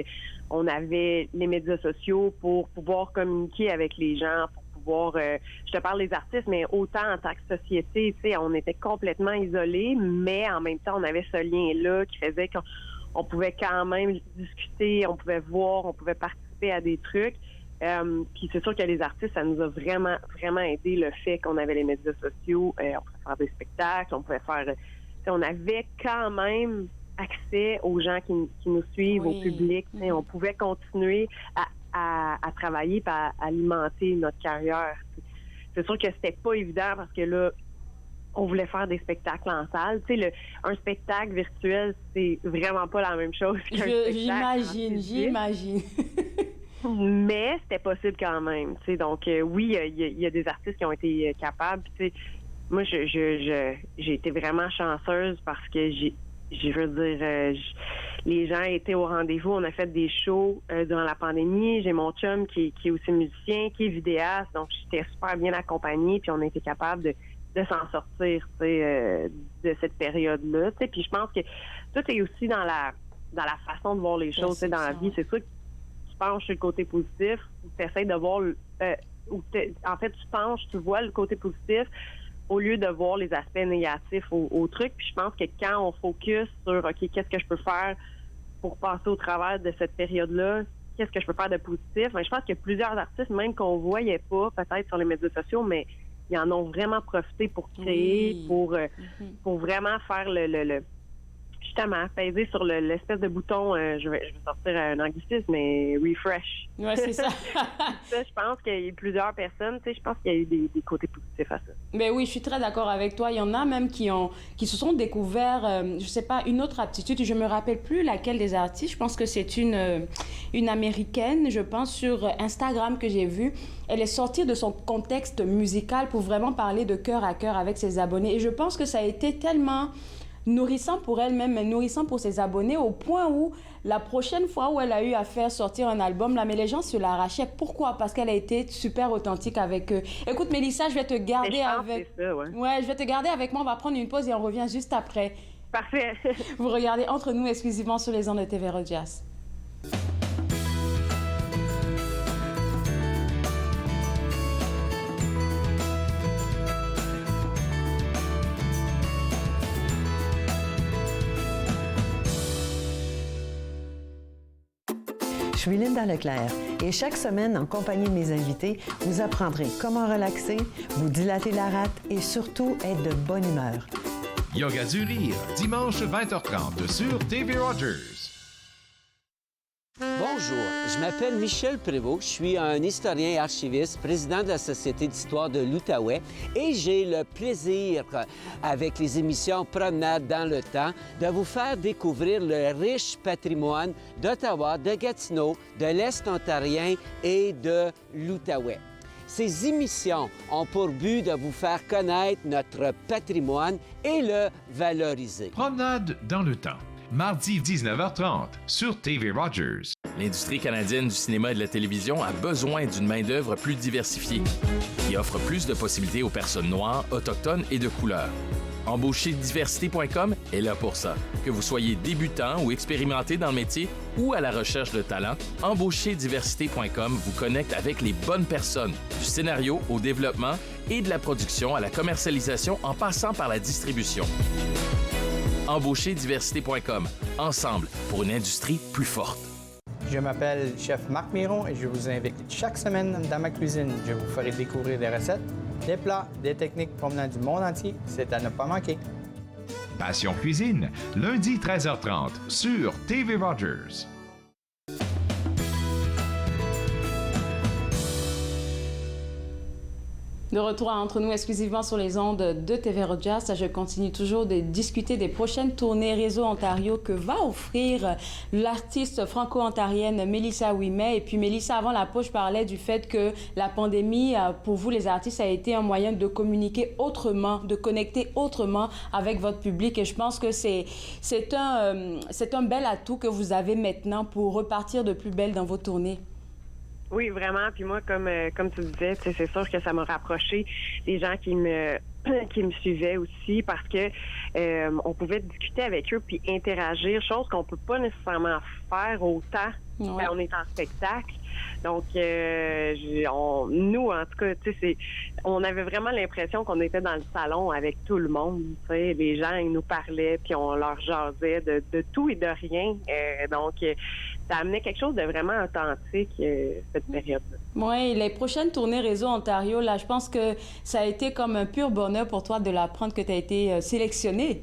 on avait les médias sociaux pour pouvoir communiquer avec les gens, pour pouvoir, je te parle des artistes, mais autant en tant que société, tu sais, on était complètement isolés, mais en même temps, on avait ce lien-là qui faisait qu'on pouvait quand même discuter, on pouvait voir, on pouvait participer à des trucs. Puis c'est sûr que les artistes, ça nous a vraiment, vraiment aidé le fait qu'on avait les médias sociaux, on pouvait faire des spectacles, on avait quand même accès aux gens qui nous suivent, au public. On pouvait continuer à travailler et à alimenter notre carrière. C'est sûr que c'était pas évident parce que là, on voulait faire des spectacles en salle. Tu sais, un spectacle virtuel, c'est vraiment pas la même chose qu'un spectacle. J'imagine. Mais c'était possible quand même, tu sais. Donc oui, il y a des artistes qui ont été capables. Tu sais, moi, j'ai été vraiment chanceuse parce que je veux dire, les gens étaient au rendez-vous. On a fait des shows durant la pandémie. J'ai mon chum qui est aussi musicien, qui est vidéaste, donc j'étais super bien accompagnée. Puis on a été capable de s'en sortir, tu sais, de cette période-là. Tu sais, puis je pense que tout est aussi dans la façon de voir les choses, tu sais, dans la vie. C'est sûr que tu penches sur le côté positif, tu essaies de voir... en fait, tu vois le côté positif au lieu de voir les aspects négatifs au truc. Puis je pense que quand on focus sur, OK, qu'est-ce que je peux faire pour passer au travers de cette période-là, qu'est-ce que je peux faire de positif, bien, je pense qu'il y a plusieurs artistes, même qu'on ne voyait pas peut-être sur les médias sociaux, mais ils en ont vraiment profité pour créer, pour vraiment faire justement, peser sur l'espèce de bouton, je vais sortir un anglicisme, mais refresh. Oui, c'est ça. Ça, je pense qu'il y a eu plusieurs personnes, tu sais, je pense qu'il y a eu des côtés positifs à ça. Ben oui, je suis très d'accord avec toi. Il y en a même qui se sont découverts, je sais pas, une autre aptitude. Je me rappelle plus laquelle des artistes. Je pense que c'est une Américaine, je pense, sur Instagram que j'ai vue. Elle est sortie de son contexte musical pour vraiment parler de cœur à cœur avec ses abonnés. Et je pense que ça a été tellement nourrissant pour elle-même, mais nourrissant pour ses abonnés, au point où la prochaine fois où elle a eu à faire sortir un album, là, mais les gens se l'arrachaient. Pourquoi? Parce qu'elle a été super authentique avec eux. Écoute, Mélissa, je vais te garder avec... Ça, ouais, je vais te garder avec moi. On va prendre une pause et on revient juste après. Parfait. Vous regardez Entre nous exclusivement sur les ondes de TV Rogers. Je suis Linda Leclerc et chaque semaine, en compagnie de mes invités, vous apprendrez comment relaxer, vous dilater la rate et surtout être de bonne humeur. Yoga du rire, dimanche 20h30 sur TV Rogers. Bonjour, je m'appelle Michel Prévost, je suis un historien et archiviste, président de la Société d'histoire de l'Outaouais et j'ai le plaisir, avec les émissions Promenade dans le temps, de vous faire découvrir le riche patrimoine d'Ottawa, de Gatineau, de l'Est ontarien et de l'Outaouais. Ces émissions ont pour but de vous faire connaître notre patrimoine et le valoriser. Promenade dans le temps, mardi 19h30 sur TV Rogers. L'industrie canadienne du cinéma et de la télévision a besoin d'une main-d'œuvre plus diversifiée, qui offre plus de possibilités aux personnes noires, autochtones et de couleur. Embaucherdiversité.com est là pour ça. Que vous soyez débutant ou expérimenté dans le métier ou à la recherche de talent, Embaucherdiversité.com vous connecte avec les bonnes personnes, du scénario au développement et de la production à la commercialisation en passant par la distribution. Embaucherdiversité.com. Ensemble pour une industrie plus forte. Je m'appelle Chef Marc Miron et je vous invite chaque semaine dans ma cuisine. Je vous ferai découvrir des recettes, des plats, des techniques provenant du monde entier. C'est à ne pas manquer. Passion Cuisine, lundi 13h30 sur TV Rogers. De retour entre nous exclusivement sur les ondes de TV Rogers, je continue toujours de discuter des prochaines tournées Réseau Ontario que va offrir l'artiste franco-ontarienne Mélissa Ouimet. Et puis Mélissa, avant la pause, je parlais du fait que la pandémie, pour vous les artistes, a été un moyen de communiquer autrement, de connecter autrement avec votre public. Et je pense que c'est un bel atout que vous avez maintenant pour repartir de plus belle dans vos tournées. Oui, vraiment. Puis moi, comme tu disais, c'est sûr que ça m'a rapproché des gens qui me suivaient aussi parce que on pouvait discuter avec eux puis interagir, chose qu'on peut pas nécessairement faire autant quand on est en spectacle. Donc, nous, en tout cas, on avait vraiment l'impression qu'on était dans le salon avec tout le monde. Les gens, ils nous parlaient, puis on leur jasait de tout et de rien. Donc, ça amenait quelque chose de vraiment authentique, cette période-là. Oui, les prochaines tournées Réseau Ontario, là, je pense que ça a été comme un pur bonheur pour toi de l'apprendre que tu as été sélectionnée.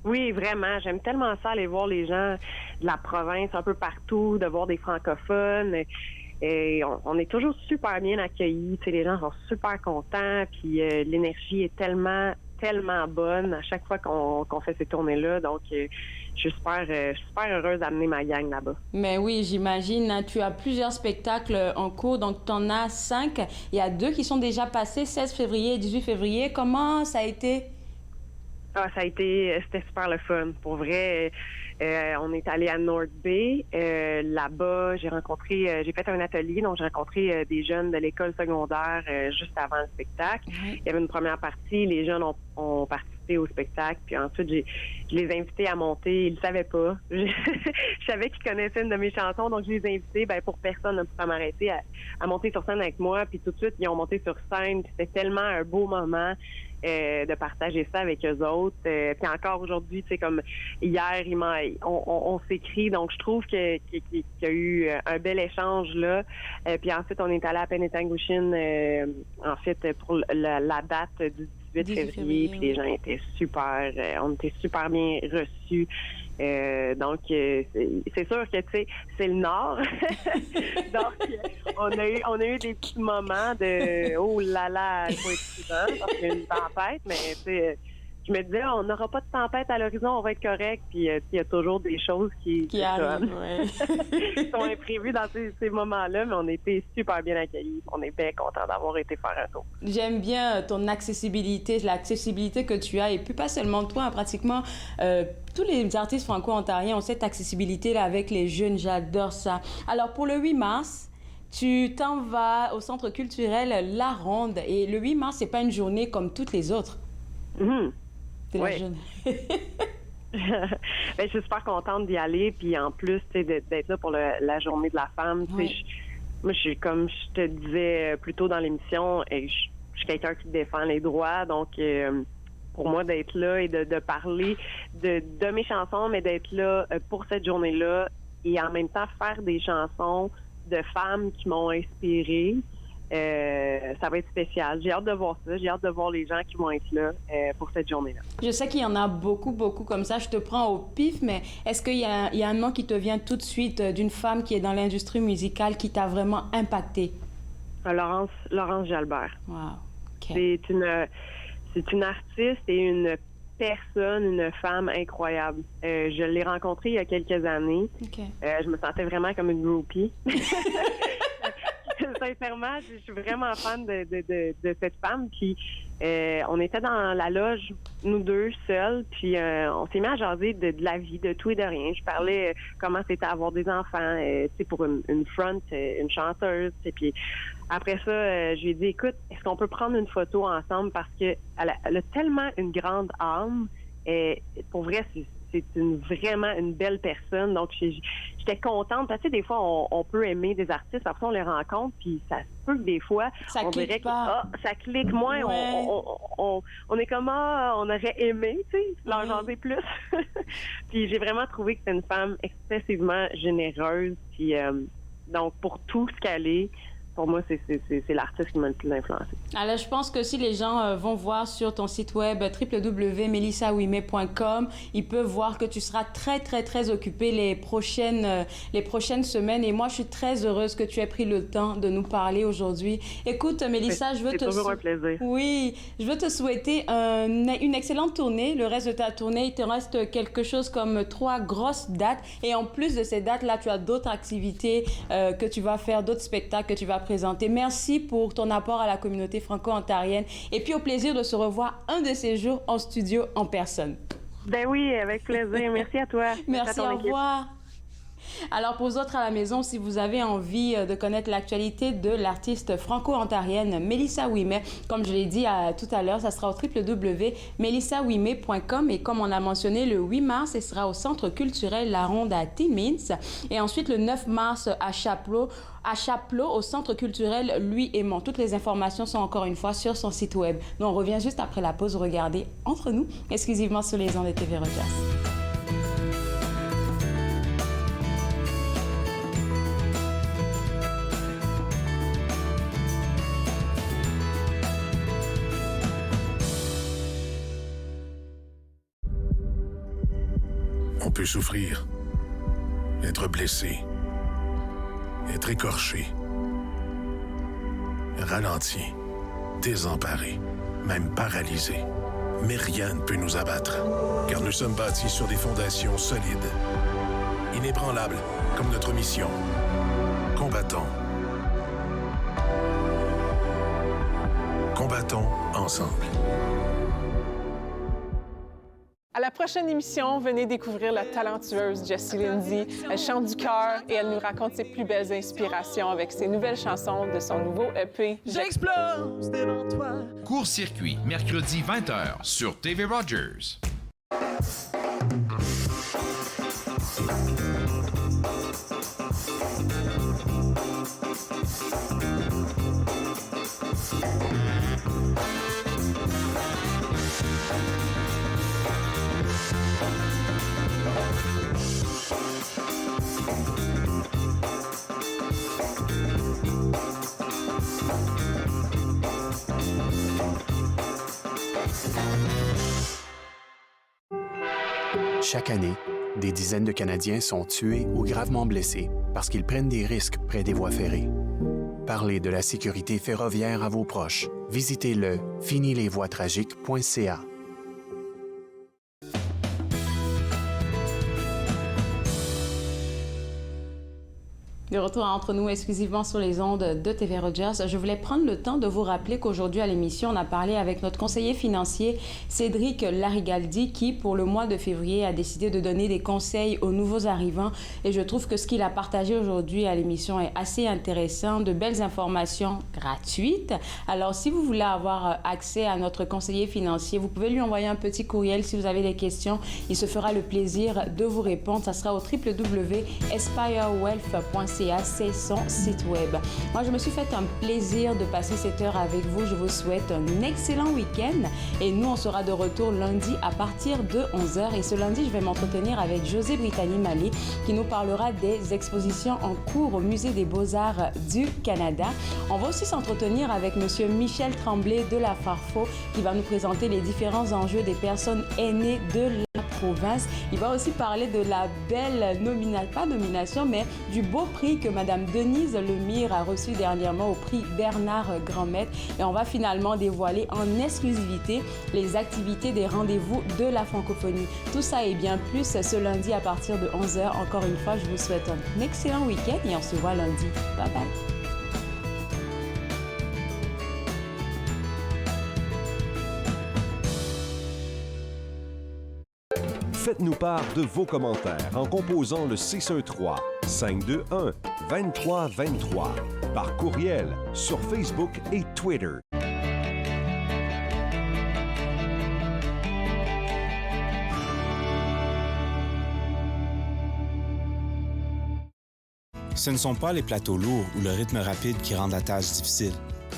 Oui, vraiment. J'aime tellement ça, aller voir les gens de la province un peu partout, de voir des francophones. Et on est toujours super bien accueillis. Les gens sont super contents. Puis l'énergie est tellement bonne à chaque fois qu'on fait ces tournées-là. Donc, je suis super heureuse d'amener ma gang là-bas. Mais oui, j'imagine. Hein, tu as plusieurs spectacles en cours. Donc, tu en as 5. Il y a 2 qui sont déjà passés, 16 février et 18 février. Comment ça a été? C'était super le fun. Pour vrai, on est allé à North Bay. Là-bas, j'ai fait un atelier, donc j'ai rencontré des jeunes de l'école secondaire juste avant le spectacle. Il y avait une première partie, les jeunes ont participé au spectacle, puis ensuite, je les ai invités à monter. Ils le savaient pas. Je savais qu'ils connaissaient une de mes chansons, donc je les ai invités, pour personne ne pouvait m'arrêter, à monter sur scène avec moi, puis tout de suite, ils ont monté sur scène. C'était tellement un beau moment. De partager ça avec eux autres. Puis encore aujourd'hui, comme hier, on s'écrit, donc je trouve qu'il y a eu un bel échange là. Puis ensuite, on est allé à Penetanguishene, en fait, pour la date du 18 février. Puis les gens étaient super, on était super bien reçus. Donc, c'est sûr que, c'est le Nord. Donc, on a eu des petits moments de « Oh là là, il faut être prudent parce qu'il y a une tempête. » Mais, je me disais, on n'aura pas de tempête à l'horizon, on va être correct. Puis, il y a toujours des choses qui arrivent, qui sont imprévues dans ces moments-là, mais on était super bien accueillis. On est bien contents d'avoir été faire un tour. J'aime bien ton accessibilité, l'accessibilité que tu as. Et puis, pas seulement toi, hein, pratiquement tous les artistes franco-ontariens ont cette accessibilité-là avec les jeunes. J'adore ça. Alors, pour le 8 mars, tu t'en vas au Centre culturel La Ronde. Et le 8 mars, c'est pas une journée comme toutes les autres. Oui. Je suis super contente d'y aller, puis en plus, d'être là pour la journée de la femme. Moi, je suis, comme je te disais plus tôt dans l'émission, je suis quelqu'un qui défend les droits, donc pour moi, d'être là et de parler de mes chansons, mais d'être là pour cette journée-là et en même temps faire des chansons de femmes qui m'ont inspirée. Ça va être spécial. J'ai hâte de voir ça. J'ai hâte de voir les gens qui vont être là pour cette journée-là. Je sais qu'il y en a beaucoup comme ça. Je te prends au pif, mais est-ce qu'il y a un nom qui te vient tout de suite d'une femme qui est dans l'industrie musicale qui t'a vraiment impacté? Laurence Jalbert. Wow. Okay. C'est une artiste et une personne, une femme incroyable. Je l'ai rencontrée il y a quelques années. Okay. Je me sentais vraiment comme une groupie. sincèrement, je suis vraiment fan de cette femme. Puis, on était dans la loge, nous deux, seuls. Puis, on s'est mis à jaser de la vie, de tout et de rien. Je parlais comment c'était avoir des enfants, tu sais, pour une front, une chanteuse. Puis, après ça, je lui ai dit, écoute, est-ce qu'on peut prendre une photo ensemble? Parce qu'elle a tellement une grande âme. Pour vrai, c'est vraiment une belle personne. Donc, j'étais contente. Parce que des fois, on peut aimer des artistes. Après, on les rencontre, puis ça se peut que des fois, ça on dirait que ça clique moins. Ouais. On est comme, on aurait aimé, tu sais, leur jaser plus. Puis j'ai vraiment trouvé que c'est une femme excessivement généreuse. Puis donc, pour tout ce qu'elle est, pour moi, c'est l'artiste qui m'a le plus influencé. Alors, je pense que si les gens vont voir sur ton site web www.melissawimé.com, ils peuvent voir que tu seras très, très, très occupée les prochaines semaines. Et moi, je suis très heureuse que tu aies pris le temps de nous parler aujourd'hui. Écoute, Mélissa, je veux te... C'est toujours un plaisir. Oui, je veux te souhaiter une excellente tournée. Le reste de ta tournée, il te reste quelque chose comme 3 grosses dates. Et en plus de ces dates-là, tu as d'autres activités que tu vas faire, d'autres spectacles que tu vas présenter. Merci pour ton apport à la communauté franco-ontarienne et puis au plaisir de se revoir un de ces jours en studio en personne. Ben oui, avec plaisir. Merci à toi. Merci, au revoir. Alors, pour vous autres à la maison, si vous avez envie de connaître l'actualité de l'artiste franco-ontarienne Melissa Ouimet, comme je l'ai dit tout à l'heure, ça sera au www.melissawimé.com et comme on a mentionné, le 8 mars, ce sera au Centre culturel La Ronde à Timmins et ensuite le 9 mars à Chapleau, au Centre culturel Louis Aymon. Toutes les informations sont encore une fois sur son site web. Nous, on revient juste après la pause regarder entre nous, exclusivement sur les ondes de TV Rogers. On peut souffrir, être blessé, être écorché, ralenti, désemparé, même paralysé. Mais rien ne peut nous abattre, car nous sommes bâtis sur des fondations solides, inébranlables comme notre mission. Combattons. Combattons ensemble. À la prochaine émission, venez découvrir la talentueuse Jessie Lindsay. Elle chante du cœur et elle nous raconte ses plus belles inspirations avec ses nouvelles chansons de son nouveau EP. J'explose devant toi. Court-circuit, mercredi 20h sur TV Rogers. Chaque année, des dizaines de Canadiens sont tués ou gravement blessés parce qu'ils prennent des risques près des voies ferrées. Parlez de la sécurité ferroviaire à vos proches. Visitez le finilesvoiestragiques.ca. De retour entre nous exclusivement sur les ondes de TV Rogers. Je voulais prendre le temps de vous rappeler qu'aujourd'hui à l'émission, on a parlé avec notre conseiller financier Cédric Larigaldi qui, pour le mois de février, a décidé de donner des conseils aux nouveaux arrivants. Et je trouve que ce qu'il a partagé aujourd'hui à l'émission est assez intéressant, de belles informations gratuites. Alors, si vous voulez avoir accès à notre conseiller financier, vous pouvez lui envoyer un petit courriel si vous avez des questions. Il se fera le plaisir de vous répondre. Ça sera au www.aspirewealth.ca. C'est son site web. Moi, je me suis fait un plaisir de passer cette heure avec vous. Je vous souhaite un excellent week-end et nous, on sera de retour lundi à partir de 11h. Et ce lundi, je vais m'entretenir avec José Brittany-Malé qui nous parlera des expositions en cours au Musée des Beaux-Arts du Canada. On va aussi s'entretenir avec M. Michel Tremblay de la Farfo qui va nous présenter les différents enjeux des personnes aînées de la province. Il va aussi parler de la belle nomination, mais du beau prix que Mme Denise Lemire a reçu dernièrement au prix Bernard Grandmaître. Et on va finalement dévoiler en exclusivité les activités des rendez-vous de la francophonie. Tout ça et bien plus ce lundi à partir de 11h. Encore une fois, je vous souhaite un excellent week-end et on se voit lundi. Bye bye. Faites-nous part de vos commentaires en composant le 613-521-2323 par courriel, sur Facebook et Twitter. Ce ne sont pas les plateaux lourds ou le rythme rapide qui rendent la tâche difficile.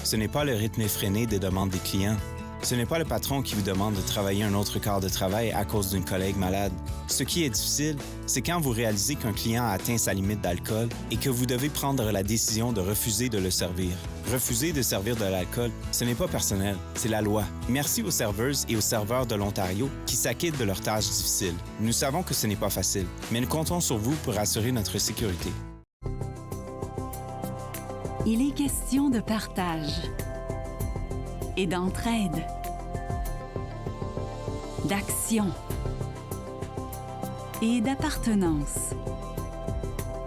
Ce n'est pas le rythme effréné des demandes des clients. Ce n'est pas le patron qui vous demande de travailler un autre quart de travail à cause d'une collègue malade. Ce qui est difficile, c'est quand vous réalisez qu'un client a atteint sa limite d'alcool et que vous devez prendre la décision de refuser de le servir. Refuser de servir de l'alcool, ce n'est pas personnel, c'est la loi. Merci aux serveuses et aux serveurs de l'Ontario qui s'acquittent de leurs tâches difficiles. Nous savons que ce n'est pas facile, mais nous comptons sur vous pour assurer notre sécurité. Il est question de partage et d'entraide, d'action et d'appartenance,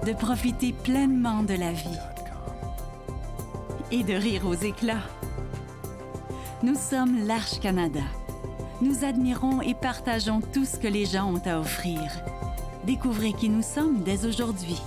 de profiter pleinement de la vie et de rire aux éclats. Nous sommes l'Arche Canada. Nous admirons et partageons tout ce que les gens ont à offrir. Découvrez qui nous sommes dès aujourd'hui.